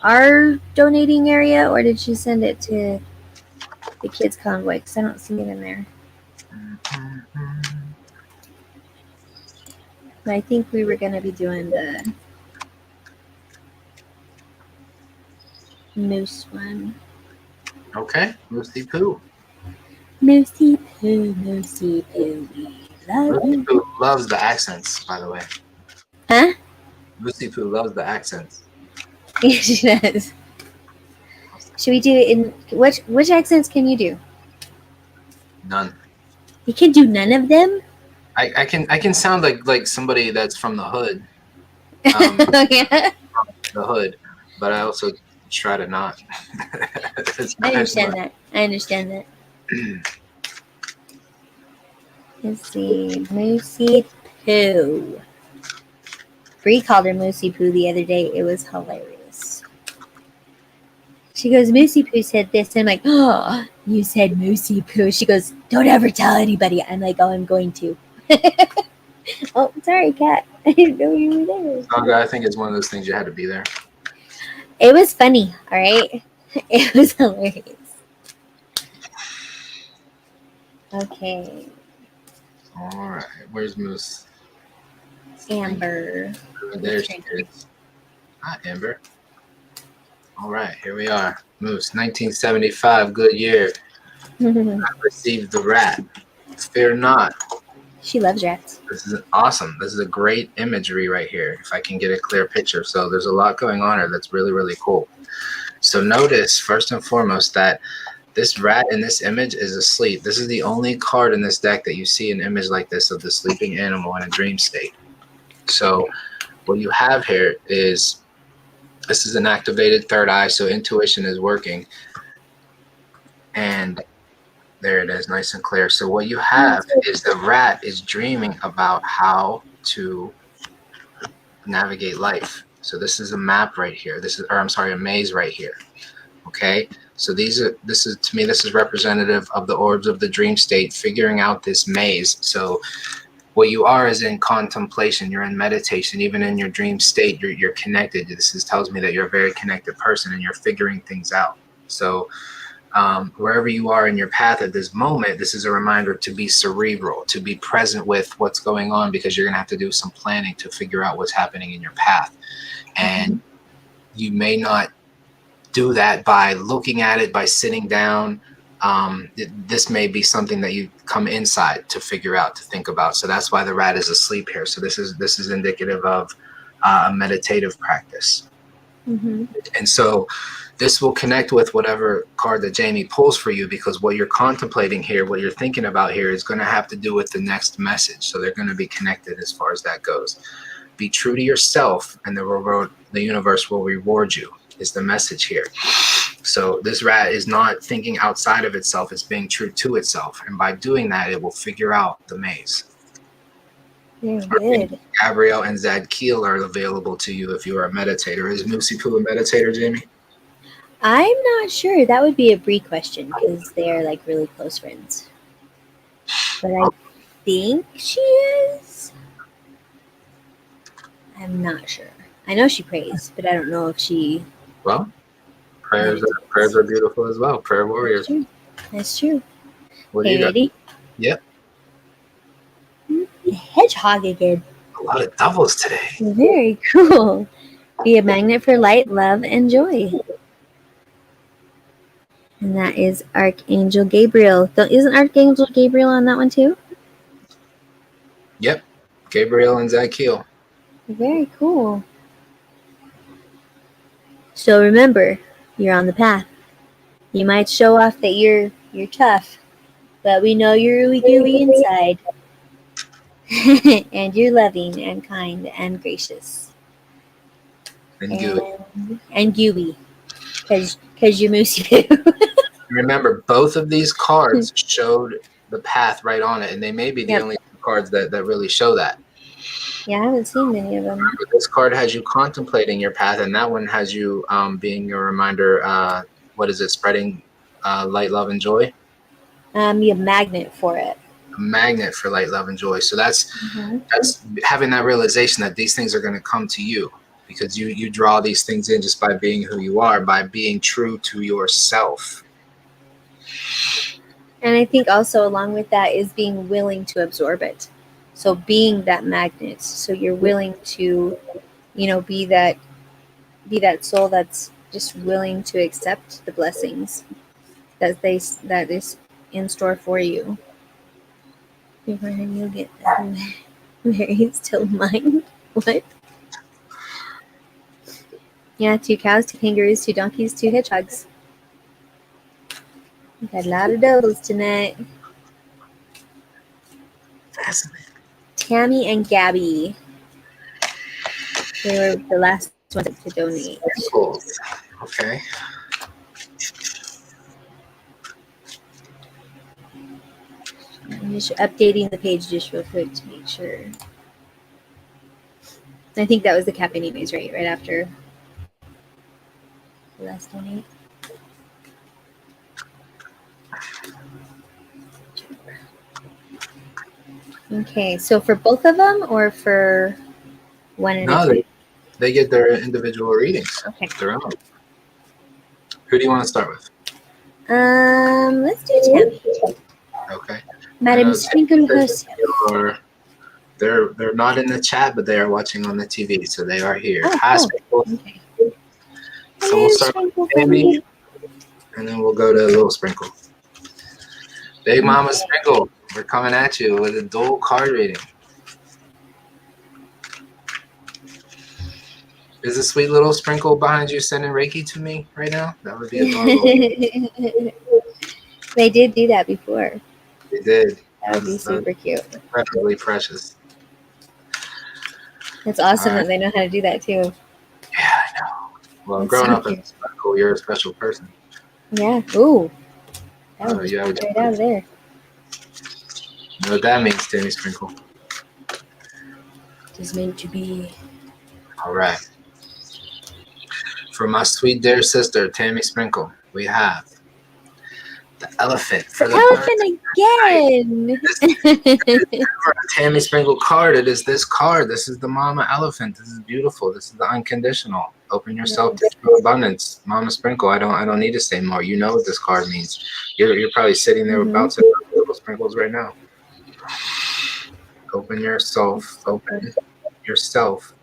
our donating area, or did she send it to the kids' convoy? Because I don't see it in there. But I think we were going to be doing the Moose one. Okay, Moosey Poo. Moosey Poo, Moosey Poo. love Lucy you. Poo loves the accents, by the way. Huh? Lucy Poo loves the accents. Yeah, she does. Should we do it in which accents can you do? None. You can do none of them? I can sound like somebody that's from the hood. Yeah. The hood, but I also try to not. I understand that. I understand that. Let's see. Moosey Poo. Bree called her Moosey Poo the other day. It was hilarious. She goes, Moosey Poo said this. And I'm like, oh, you said Moosey Poo. She goes, don't ever tell anybody. I'm like, oh, I'm going to. Oh, sorry, Kat. I didn't know you were there. I think it's one of those things you had to be there. It was funny, all right? It was hilarious. Okay. All right, where's Moose? Amber. There she is. Hi, Amber. All right, here we are. Moose, 1975, good year. I received the rat. Fear not. She loves rats. This is awesome. This is a great imagery right here, if I can get a clear picture. So there's a lot going on here that's really, really cool. So notice, first and foremost, that this rat in this image is asleep. This is the only card in this deck that you see an image like this of the sleeping animal in a dream state. So what you have here is, this is an activated third eye, so intuition is working. And there it is, nice and clear. So what you have is the rat is dreaming about how to navigate life. So this is a map right here. This is, or I'm sorry, a maze right here. Okay. So this is representative of the orbs of the dream state, figuring out this maze. So what you are is in contemplation. You're in meditation. Even in your dream state, you're connected. This tells me that you're a very connected person and you're figuring things out. So wherever you are in your path at this moment, this is a reminder to be cerebral, to be present with what's going on, because you're going to have to do some planning to figure out what's happening in your path. And you may not do that by looking at it, by sitting down. This may be something that you come inside to figure out, to think about. So that's why the rat is asleep here. So this is indicative of a meditative practice. And so this will connect with whatever card that Jamie pulls for you, because what you're contemplating here, what you're thinking about here, is going to have to do with the next message. So they're going to be connected as far as that goes. Be true to yourself, and the universe will reward you, is the message here. So this rat is not thinking outside of itself, it's being true to itself. And by doing that, it will figure out the maze. Very good. Gabrielle and Zadkiel are available to you if you are a meditator. Is Moosey Poo a meditator, Jamie? I'm not sure. That would be a Bree question, because they are like really close friends. But I think she is. I'm not sure. I know she prays, but I don't know if she. Well, prayers are beautiful as well. Prayer warriors. That's true. What do you got? Ready? Yep. The hedgehog again. A lot of doubles today. Very cool. Be a magnet for light, love, and joy. And that is Archangel Gabriel. Isn't Archangel Gabriel on that one too? Yep. Gabriel and Zadkiel. Very cool. So remember, you're on the path. You might show off that you're tough, but we know you're really gooey inside. And you're loving and kind and gracious. And gooey. And gooey. Because you're Moosey Poo. Remember, both of these cards showed the path right on it, and they may be the only cards that really show that. Yeah, I haven't seen many of them. Remember, this card has you contemplating your path, and that one has you being a reminder, what is it, spreading light, love, and joy? Be a magnet for it. A magnet for light, love, and joy. So that's having that realization that these things are going to come to you, because you draw these things in just by being who you are, by being true to yourself. And I think also along with that is being willing to absorb it. So being that magnet. So you're willing to, be that soul that's just willing to accept the blessings that is in store for you. Beforehand, you'll get Mary's still mine. What? Yeah, 2 cows, 2 kangaroos, 2 donkeys, 2 hedgehogs. We got a lot of doubles tonight. Fascinating. Tammy and Gabby. They were the last ones to donate. Sprinkles. Okay. I'm just updating the page just real quick to make sure. I think that was the cap anyways, right? Right after the last donate. Okay, so for both of them or for one at a No, time? they get their individual readings. Okay. Their own. Who do you want to start with? Let's do Tammy. Okay. Madam Sprinkle herself. They're not in the chat, but they are watching on the TV, so they are here. Oh, Hi, cool. Sprinkle. Okay. So we'll start with Tammy, and then we'll go to Little Sprinkle. Big Mama Sprinkle, we're coming at you with a dual card reading. Is the sweet little Sprinkle behind you sending Reiki to me right now? That would be adorable. They did do that before. They did. That would be super cute. Incredibly precious. It's awesome All right. that they know how to do that too. Yeah, I know. Well, That's growing so up as a Sprinkle, you're a special person. Yeah. Ooh. That was Yeah, right out of there. You know what that means, Tammy Sprinkle? It's meant to be. All right. For my sweet dear sister, Tammy Sprinkle, we have the elephant. For the Elephant again. For a Tammy Sprinkle card, it is this card. This is the Mama Elephant. This is beautiful. This is the unconditional. Open yourself to true abundance. Mama Sprinkle, I don't need to say more. You know what this card means. You're probably sitting there with bouncing little sprinkles right now. Open yourself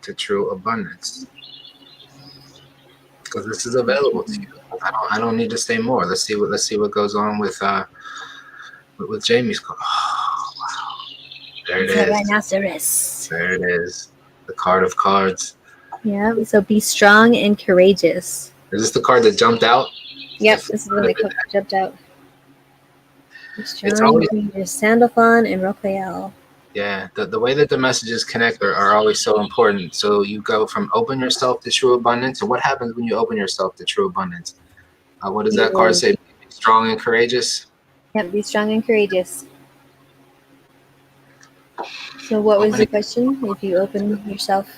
to true abundance. Because this is available to you. I don't need to say more. Let's see what goes on with Jamie's card. Oh, wow. There it is. Rhinoceros. There it is. The card of cards. Yeah. So be strong and courageous. Is this the card that jumped out? Yep. This is when they jumped out. Be strong It's always, and courageous. Sandalphon and Raphael. yeah, the way that the messages connect are always so important. So you go from open yourself to true abundance. And what happens when you open yourself to true abundance? What does that card say? Be strong and courageous? Yep, be strong and courageous. So what was the question? If you open yourself?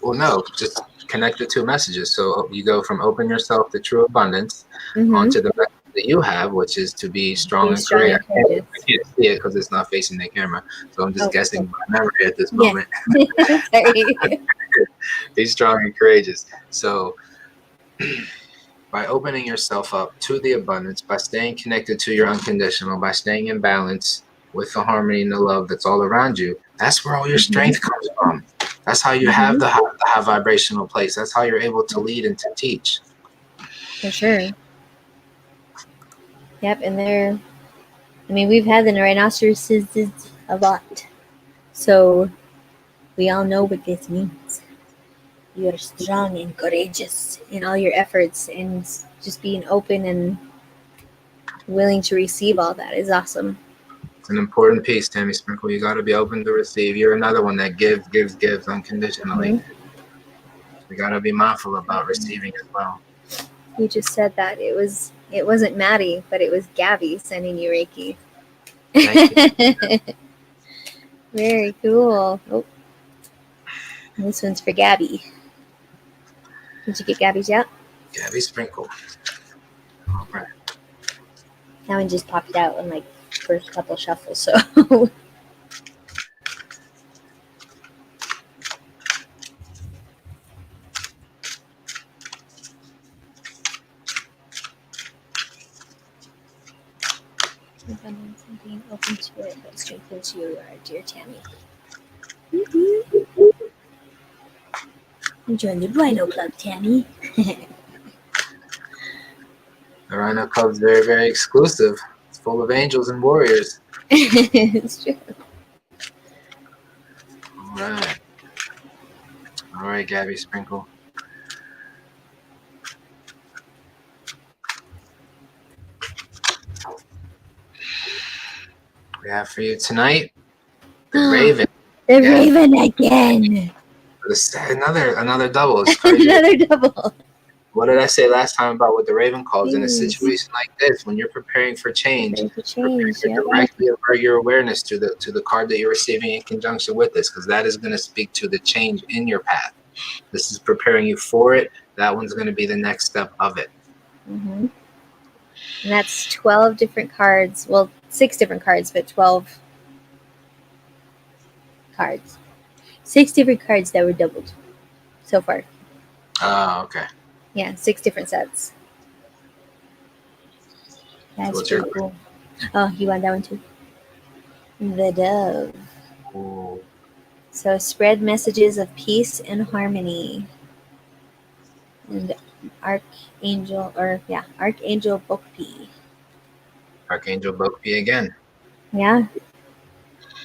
Well, no, just connect the two messages. So you go from open yourself to true abundance onto the message that you have, which is to be strong and courageous. I can't see it because it's not facing the camera. So I'm just guessing by memory at this moment. Sorry. Be strong and courageous. So by opening yourself up to the abundance, by staying connected to your unconditional, by staying in balance with the harmony and the love that's all around you, that's where all your strength comes from. That's how you have the high vibrational place. That's how you're able to lead and to teach. For sure. Yep, and we've had the rhinoceroses a lot. So we all know what this means. You are strong and courageous in all your efforts, and just being open and willing to receive all that is awesome. It's an important piece, Tammy Sprinkle. You got to be open to receive. You're another one that gives unconditionally. We got to be mindful about receiving as well. You just said that it wasn't Maddie, but it was Gabby sending you Reiki. Thank you. Very cool. Oh, this one's for Gabby. Did you get Gabby's out? Gabby Sprinkle. All right. That one just popped out in like first couple shuffles, so. Abundance and being open to it, but strengthens you, dear Tammy. Join the Rhino Club, Tammy. The Rhino Club's very, very exclusive. It's full of angels and warriors. It's true. All right, Gabby Sprinkle. We have for you tonight the Raven. The Yeah. Raven again. Another double. It's crazy. Another double. What did I say last time about what the Raven calls in a Jeez. situation like this? When you're preparing for change, Ready to change, prepare yeah. directly avert your awareness to the card that you're receiving in conjunction with this, because that is going to speak to the change in your path. This is preparing you for it. That one's going to be the next step of it. Mm-hmm. And that's 12 different cards. Well, 6 different cards, but 12 cards. 6 different cards that were doubled so far. Oh, okay. Yeah, 6 different sets. That's what's pretty your- cool. Oh, you want that one too? The Dove. Ooh. So spread messages of peace and harmony. And Archangel Bokpi. Archangel Bokpi again. Yeah.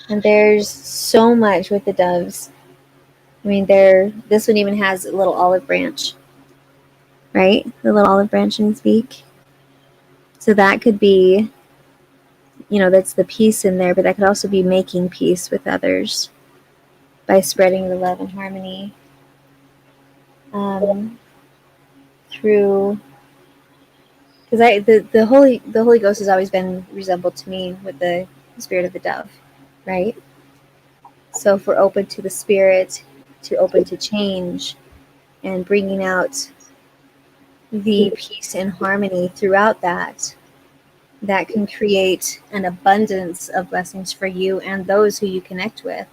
And there's so much with the doves. I mean, this one even has a little olive branch, right? The little olive branch in its beak. So that could be, that's the peace in there, but that could also be making peace with others by spreading the love and harmony through. Because the Holy Ghost has always been resembled to me with the spirit of the dove, right? So if we're open to the spirit, open to change, and bringing out the peace and harmony throughout that can create an abundance of blessings for you and those who you connect with.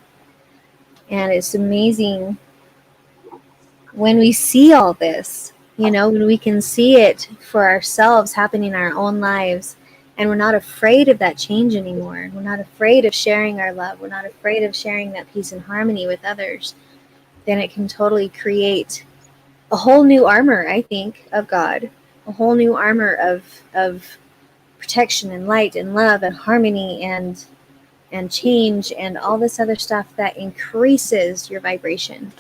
And it's amazing when we see all this, when we can see it for ourselves happening in our own lives, and we're not afraid of that change anymore. We're not afraid of sharing our love. We're not afraid of sharing that peace and harmony with others. Then it can totally create a whole new armor, I think, of God, a whole new armor of protection and light and love and harmony and change and all this other stuff that increases your vibration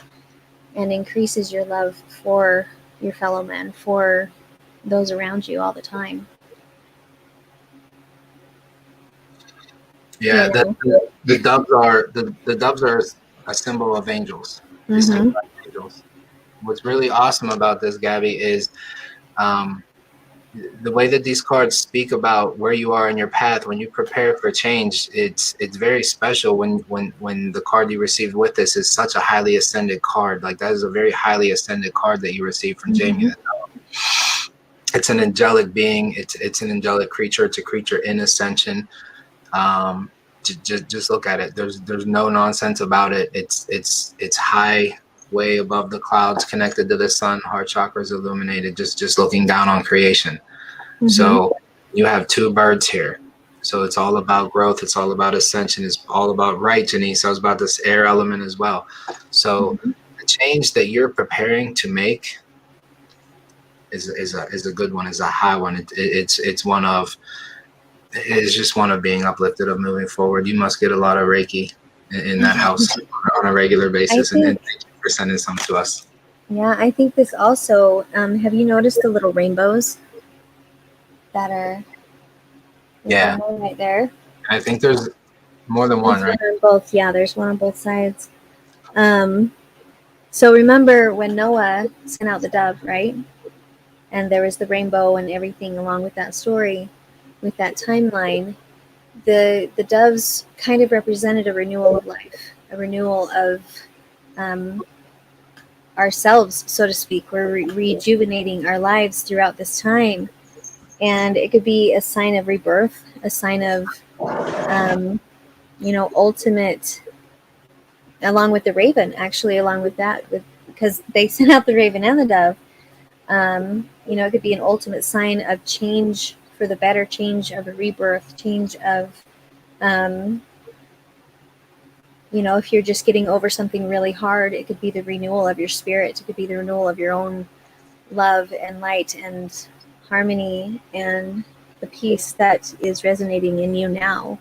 and increases your love for your fellow men, for those around you all the time. Yeah, the doves are a symbol of angels. They symbolize angels. What's really awesome about this, Gabby, is the way that these cards speak about where you are in your path. When you prepare for change, it's very special when the card you received with this is such a highly ascended card. Like, that is a very highly ascended card that you received from Jamie. It's an angelic being. It's an angelic creature. It's a creature in ascension. Just look at it. There's no nonsense about it. It's high, way above the clouds, connected to the sun, heart chakras illuminated, just looking down on creation. So you have 2 birds here. So it's all about growth. It's all about ascension. It's all about right, Janice. I was about this air element as well. So the change that you're preparing to make is a good one, is a high one. It's one of, it's just one of being uplifted, of moving forward. You must get a lot of Reiki in that house on a regular basis. And thank you for sending some to us. Yeah, I think this also, have you noticed the little rainbows that are right there? I think there's more than one, right? One on both. Yeah, there's one on both sides. So remember when Noah sent out the dove, right? And there was the rainbow and everything along with that story, with that timeline. The doves kind of represented a renewal of life, a renewal of ourselves, so to speak. We're rejuvenating our lives throughout this time. And it could be a sign of rebirth, a sign of, ultimate, along with the raven, actually, along with that, because they sent out the raven and the dove. It could be an ultimate sign of change for the better, change of a rebirth, change of, if you're just getting over something really hard, it could be the renewal of your spirit. It could be the renewal of your own love and light and harmony and the peace that is resonating in you now.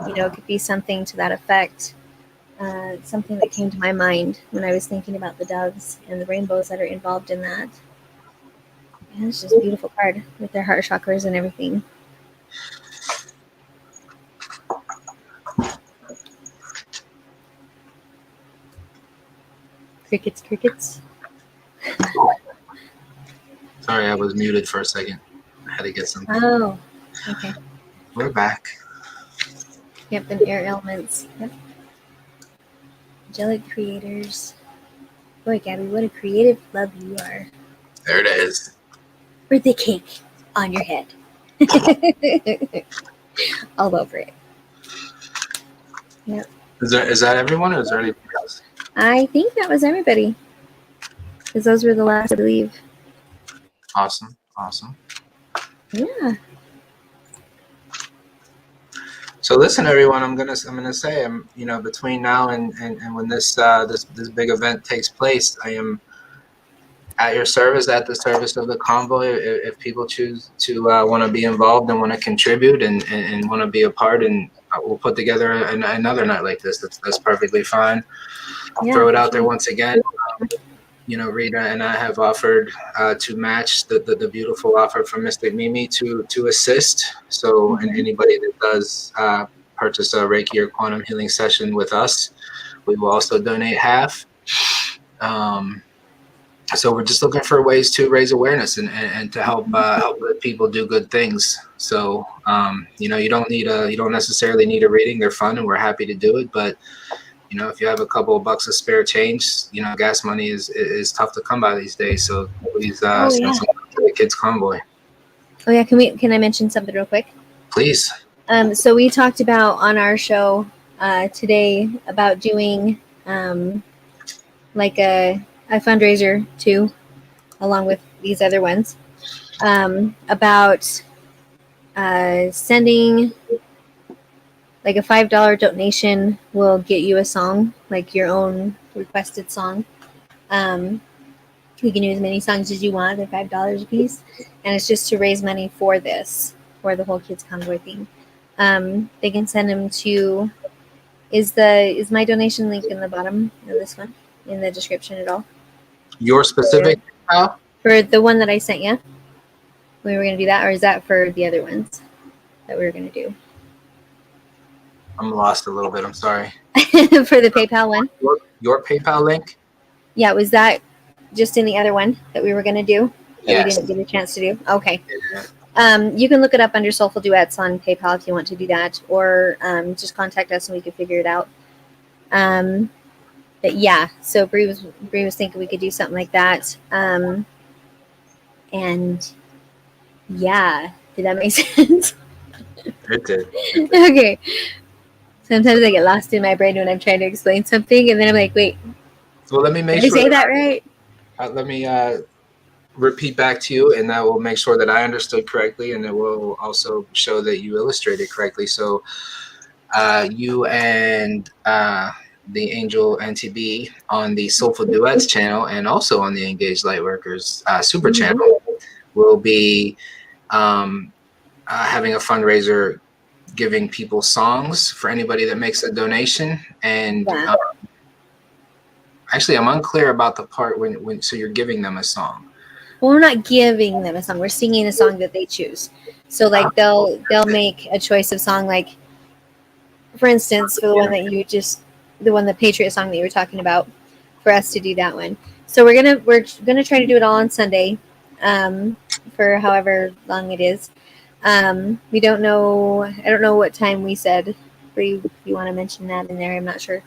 It could be something to that effect. Something that came to my mind when I was thinking about the doves and the rainbows that are involved in that. And it's just a beautiful card with their heart chakras and everything. Crickets, crickets. Sorry, I was muted for a second. I had to get something. Oh, okay. We're back. Yep, and air elements. Yep. Angelic creators. Boy, Gabby, what a creative love you are. There it is. Birthday cake on your head. All over it. Yep. Is that everyone, or is there anything else? I think that was everybody. Because those were the last, I believe. Awesome. Yeah. So listen, everyone. I'm gonna say, between now and when this big event takes place, I am at your service, at the service of the Konvoy. If people choose to want to be involved and want to contribute and want to be a part, and we'll put together another night like this. That's perfectly fine. Yeah, Throw it out there once again. Rita and I have offered to match the beautiful offer from Mystic Mimi to assist. So, and anybody that does purchase a Reiki or quantum healing session with us, we will also donate half. So we're just looking for ways to raise awareness and to help people do good things. So you don't necessarily need a reading. They're fun and we're happy to do it, but if you have a couple of bucks of spare change, gas money is tough to come by these days. So please send some to the kids Konvoy. Oh yeah, can I mention something real quick? Please. So we talked about on our show today about doing like a fundraiser too, along with these other ones, about sending like a $5 donation will get you a song, like your own requested song. You can use as many songs as you want. They're $5 a piece, and it's just to raise money for this, for the whole Kids Convoy thing. They can send them to. Is my donation link in the bottom of this one in the description at all? Your specific for the one that I sent you. We were going to do that, or is that for the other ones that we were going to do? I'm lost a little bit. I'm sorry. For the PayPal one. Your PayPal link? Yeah, was that just in the other one that we were going to do that Yes. we didn't get a chance to do? Okay. You can look it up under Soulful Duets on PayPal if you want to do that, or just contact us and we can figure it out. But yeah, so Bree was thinking we could do something like that. And yeah, did that make sense? It did. Okay. Sometimes I get lost in my brain when I'm trying to explain something, and then I'm like, wait. Well, let me make sure. Did I say that right? Let me repeat back to you, and that will make sure that I understood correctly, and it will also show that you illustrated correctly. So you and the Angel NTB on the Soulful Duets channel, and also on the Engaged Lightworkers super channel, will be having a fundraiser giving people songs for anybody that makes a donation. And actually, I'm unclear about the part when so you're giving them a song. Well, we're not giving them a song. We're singing a song that they choose. So like they'll make a choice of song, like for instance, for the one that the Patriot song that you were talking about, for us to do that one. So we're gonna try to do it all on Sunday, for however long it is. We don't know. I don't know what time we said. If you want to mention that in there, I'm not sure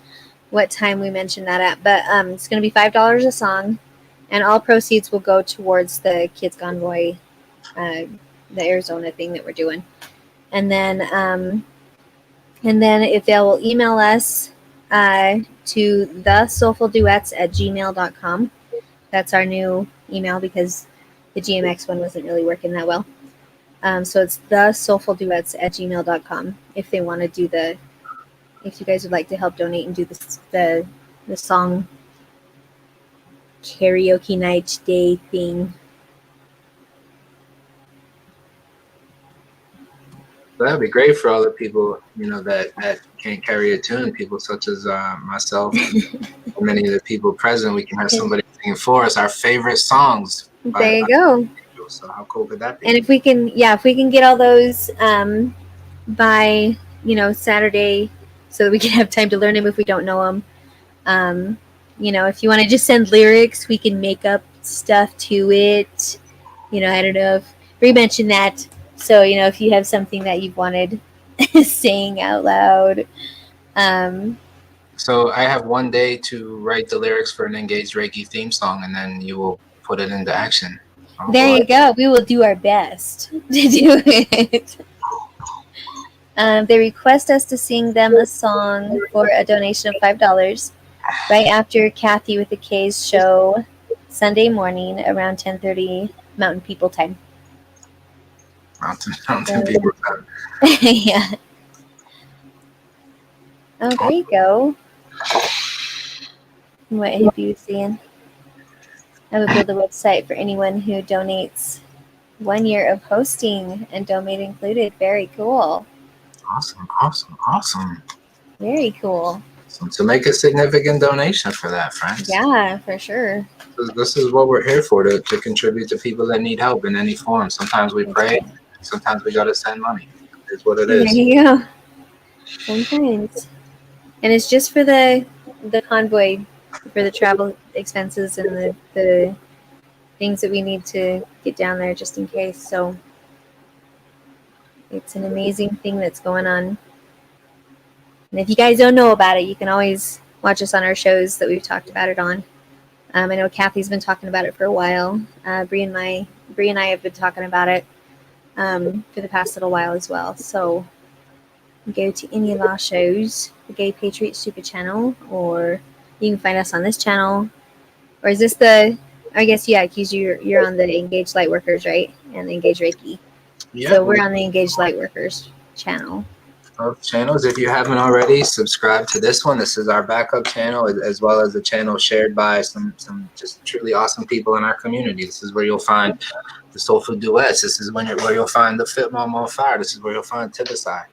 what time we mentioned that at, but it's going to be $5 a song, and all proceeds will go towards the Kids Convoy, the Arizona thing that we're doing. And then if they will email us to thesoulfulduets@gmail.com. That's our new email because the GMX one wasn't really working that well. So it's thesoulfulduets@gmail.com if they want to do if you guys would like to help donate and do the song karaoke night day thing. that'd be great for all the people, you know, that can't carry a tune. People such as myself, and many of the people present. We can have somebody singing for us our favorite songs. There you go. So how cool could that be? And if we can get all those by Saturday, so that we can have time to learn them if we don't know them. If you want to just send lyrics, we can make up stuff to it. I don't know if we mentioned that. So if you have something that you've wanted saying out loud. So I have one day to write the lyrics for an Engaged Reiki theme song, and then you will put it into action. There you go. We will do our best to do it. They request us to sing them a song for a donation of $5 right after Kathy with the K's show Sunday morning around 10:30 Mountain People time. Mountain People time. Yeah. Oh, there you go. What have you seen? I will build a website for anyone who donates 1 year of hosting and domain included. Very cool. Awesome. Very cool. So make a significant donation for that, friends. Yeah, for sure. This is what we're here for, to contribute to people that need help in any form. Sometimes we pray, sometimes we got to send money. It's what it is. There you go. Sometimes. And it's just for the convoy, for the travel expenses and the things that we need to get down there just in case. So it's an amazing thing that's going on. And if you guys don't know about it, you can always watch us on our shows that we've talked about it on. I know Kathy's been talking about it for a while. Bree and I have been talking about it for the past little while as well. So go to any of our shows, the Gay Patriot Super Channel, or you can find us on this channel. Or is this I guess, yeah, because you're on the Engaged Lightworkers, right? And the Engaged Reiki. Yeah. So we're on the Engaged Lightworkers channel. Both channels. If you haven't already, subscribe to this one. This is our backup channel, as well as the channel shared by some just truly awesome people in our community. This is where you'll find the Soulful Duets. This is where you'll find the Fit Mom on Fire. This is where you'll find Tibisai.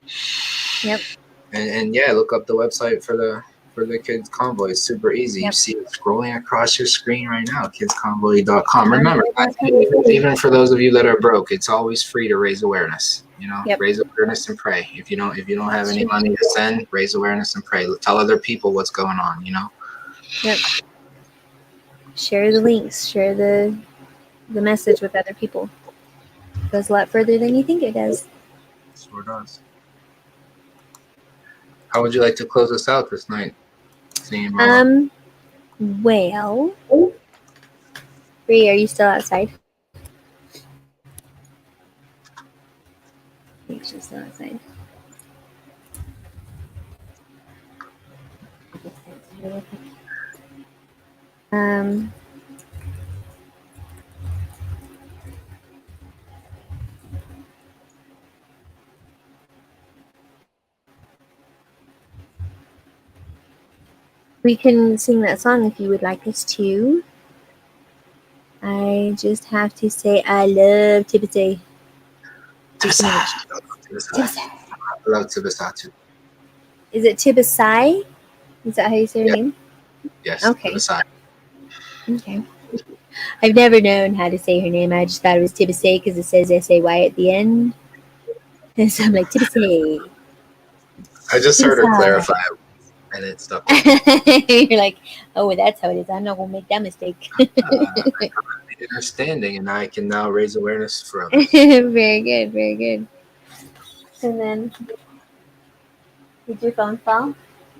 Yep. And yeah, look up the website for the Kids Konvoy. It's super easy. Yep. You see it scrolling across your screen right now, kidsconvoy.com. Remember, even for those of you that are broke, it's always free to raise awareness. Yep. Raise awareness and pray. If you don't have any money to send, raise awareness and pray. Tell other people what's going on. Yep. Share the links. Share the message with other people. It goes a lot further than you think it does. It sure does. How would you like to close us out this night? Well, Bree, are you still outside? I think she's still outside. We can sing that song if you would like us to. I just have to say I love Tibisai. I love Tibisai too. Is it Tibisai? Is that how you say her name? Yes. Okay. Tibisai. Okay. I've never known how to say her name. I just thought it was Tibisai because it says S-A-Y at the end. And so I'm like, Tibisai. I just heard her clarify it, and it stuck. You're like, oh, that's how it is. I'm not going to make that mistake. Understanding, and I can now raise awareness for others. Very good, very good. And then, did your phone fall?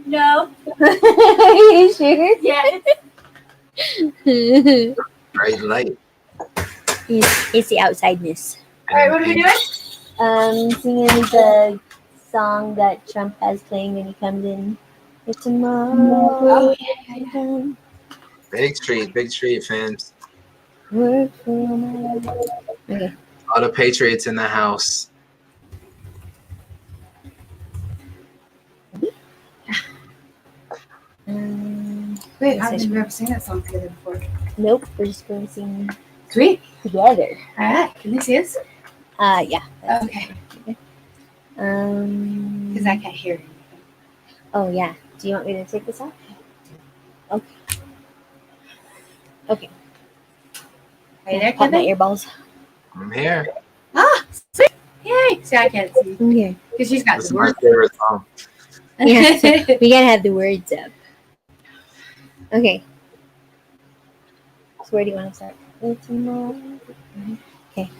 No. Are you sure? Yes. Bright light. It's the outsideness. All right, what are we doing? Singing the song that Trump has playing when he comes in. It's tomorrow. Oh, yeah. Big Street fans. Work for my life. Okay. All the Patriots in the house. Wait, I've never seen that song together before. Nope, we're just going to sing Sweet. together. All right, can you see us? Yeah. Okay. Because I can't hear you. Oh yeah. Do you want me to take this off? Okay. Okay. Are you there, Pop my Kevin? earballs. I'm here. Ah, sweet. Yay. See, I can't see. Okay. Because she's got This the is my word. favorite song. Yeah, so we gotta have the words up. Okay. So where do you want to start? If tomorrow, okay.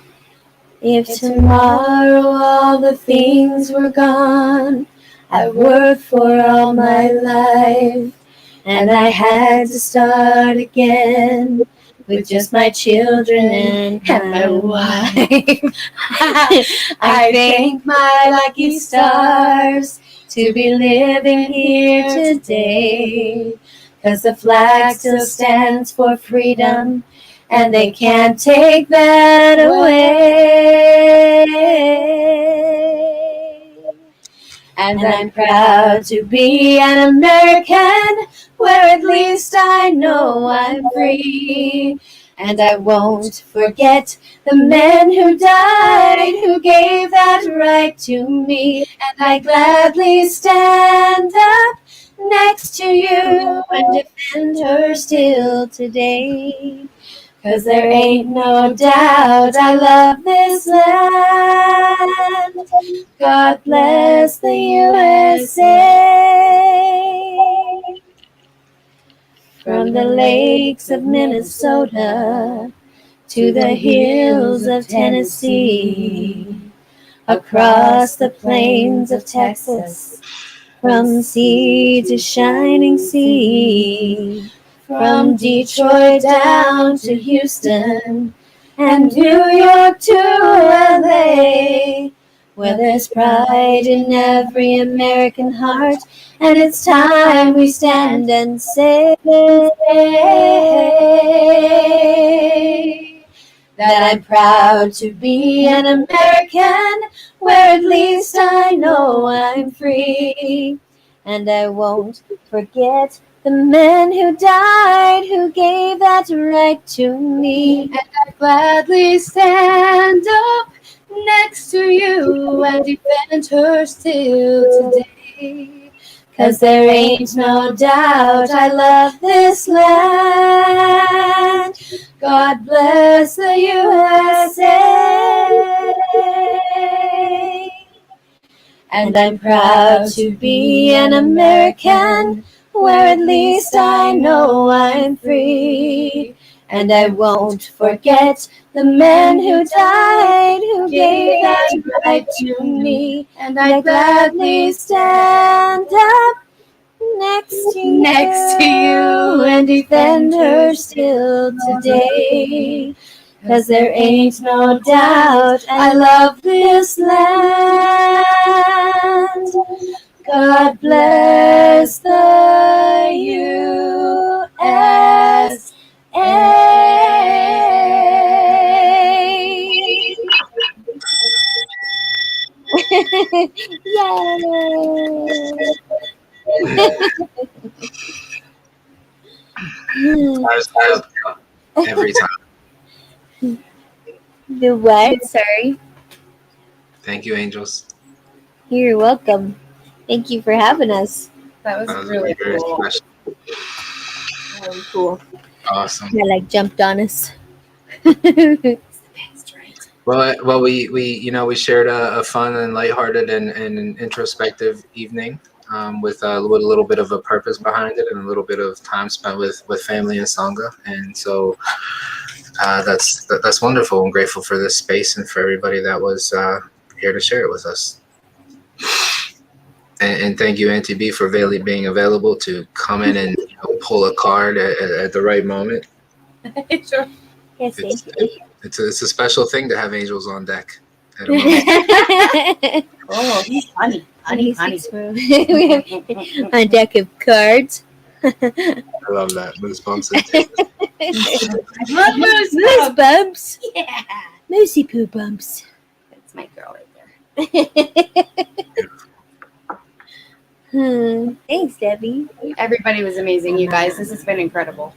If tomorrow all the things were gone I've worked for all my life, and I had to start again with just my children and my wife. I thank my lucky stars to be living here today, 'cause the flag still stands for freedom, and they can't take that away. And I'm proud to be an American, where at least I know I'm free. And I won't forget the men who died, who gave that right to me. And I gladly stand up next to you and defend her still today. 'Cause there ain't no doubt I love this land. God bless the USA. From the lakes of Minnesota to the hills of Tennessee, across the plains of Texas, from sea to shining sea, from Detroit down to Houston and New York to LA, where there's pride in every American heart, and it's time we stand and say that I'm proud to be an American, where at least I know I'm free. And I won't forget the men who died, who gave that right to me. And I gladly stand up next to you and defend her still today. 'Cause there ain't no doubt I love this land. God bless the USA. And I'm proud to be an American, where at least I know I'm free. And I won't forget the men who died, who gave that right to me. And I gladly stand up next to you and defend her still today. 'Cause there ain't no doubt I love this land. God bless the USA. Yay! Every time. The what? Sorry. Thank you, angels. You're welcome. Thank you for having us. That was That was really very cool. special. Really cool. Awesome. I like jumped on us. Well, we shared a fun and lighthearted and introspective evening with a little bit of a purpose behind it and a little bit of time spent with family and sangha, and so that's wonderful. I'm grateful for this space and for everybody that was here to share it with us. And thank you, Auntie B, for being available to come in and pull a card at the right moment. Sure. Yes, thank you. It's a special thing to have angels on deck at a moment. Oh, honey. We have a deck of cards. I love that. Moose bumps. Moose bumps. Yeah. Moosey poo bumps. That's my girl right there. Thanks, Debbie. Everybody was amazing, you guys. This has been incredible.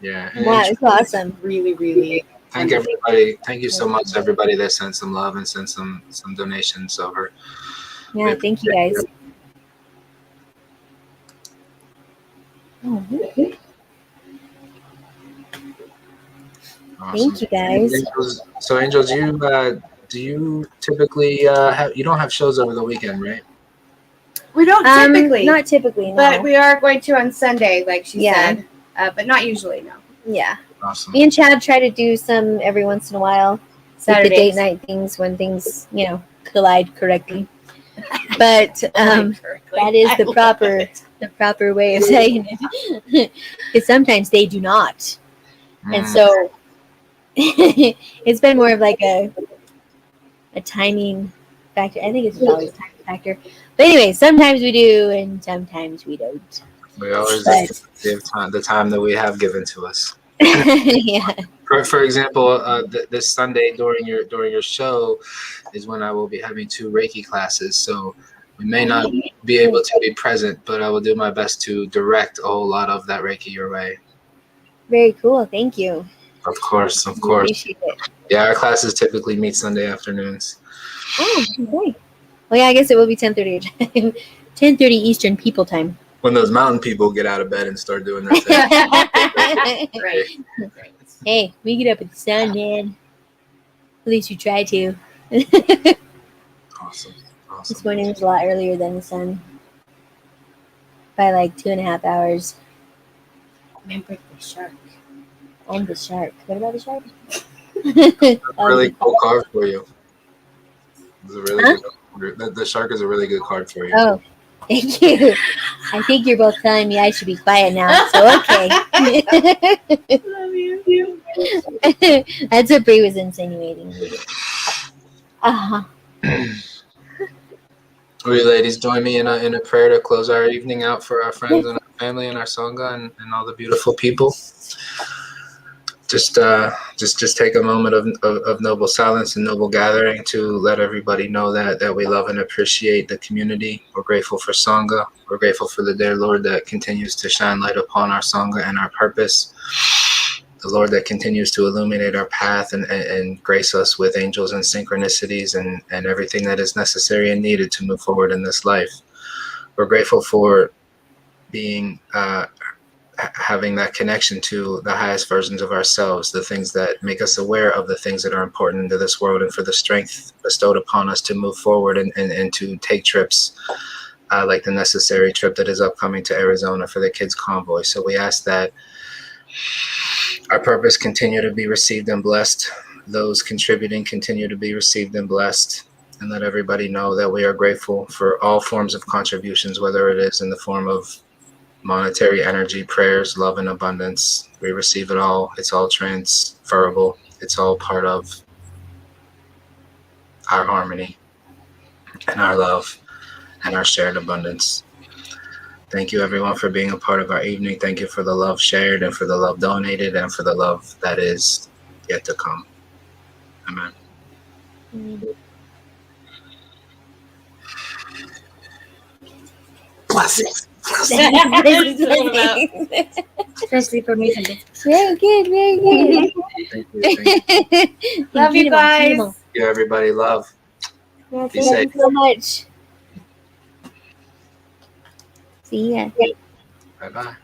Yeah. Wow, it's awesome. Really, really. Thank everybody. Thank you so much, everybody that sent some love and sent some donations over. Yeah, thank you guys. Oh, Awesome. thank you guys. Angels, do you typically you don't have shows over the weekend, right? We don't typically, Not typically, no. but we are going to on Sunday, like she Yeah. said. But not usually, no. Yeah. Awesome. Me and Chad try to do some every once in a while. Like the date Saturdays. night things when things, collide correctly. But that is the proper way of saying it. Because sometimes they do not. And so it's been more of like a timing factor. I think it's always a timing factor. But anyway, sometimes we do and sometimes we don't. We always But- give the time that we have given to us. Yeah. For example, this Sunday during your show is when I will be having 2 Reiki classes. So we may not be able to be present, but I will do my best to direct a whole lot of that Reiki your way. Very cool. Thank you. Of course. We appreciate it. Yeah, our classes typically meet Sunday afternoons. Oh, okay. Well, yeah, I guess it will be 10:30 time. 10:30 Eastern People Time. When those mountain people get out of bed and start doing their thing. Right. Hey, we get up at the sun, man. At least you try to. Awesome. This morning was a lot earlier than the sun. By like 2.5 hours. Remember the shark. And the shark. What about the shark? Really cool card for you. It's a really good, the shark is a really good card for you. Oh, thank you. I think you're both telling me I should be quiet now, so okay. Love you. That's what Bree was insinuating. Uh-huh. Will you ladies join me in a prayer to close our evening out for our friends and our family and our Sangha and all the beautiful people? Just take a moment of noble silence and noble gathering to let everybody know that we love and appreciate the community. We're grateful for Sangha. We're grateful for the dear Lord that continues to shine light upon our Sangha and our purpose. The Lord that continues to illuminate our path and grace us with angels and synchronicities and everything that is necessary and needed to move forward in this life. We're grateful for being having that connection to the highest versions of ourselves, the things that make us aware of the things that are important into this world, and for the strength bestowed upon us to move forward and to take trips like the necessary trip that is upcoming to Arizona for the kids' Konvoy. So we ask that our purpose continue to be received and blessed. Those contributing continue to be received and blessed. And let everybody know that we are grateful for all forms of contributions, whether it is in the form of monetary, energy, prayers, love, and abundance. We receive it all. It's all transferable. It's all part of our harmony and our love and our shared abundance. Thank you, everyone, for being a part of our evening. Thank you for the love shared and for the love donated and for the love that is yet to come. Amen. Blessings. Especially for me today. Very good, very good. Thank you. Love you guys. Thank you, everybody. Love. Thank Be you safe. so much. See ya. Bye-bye.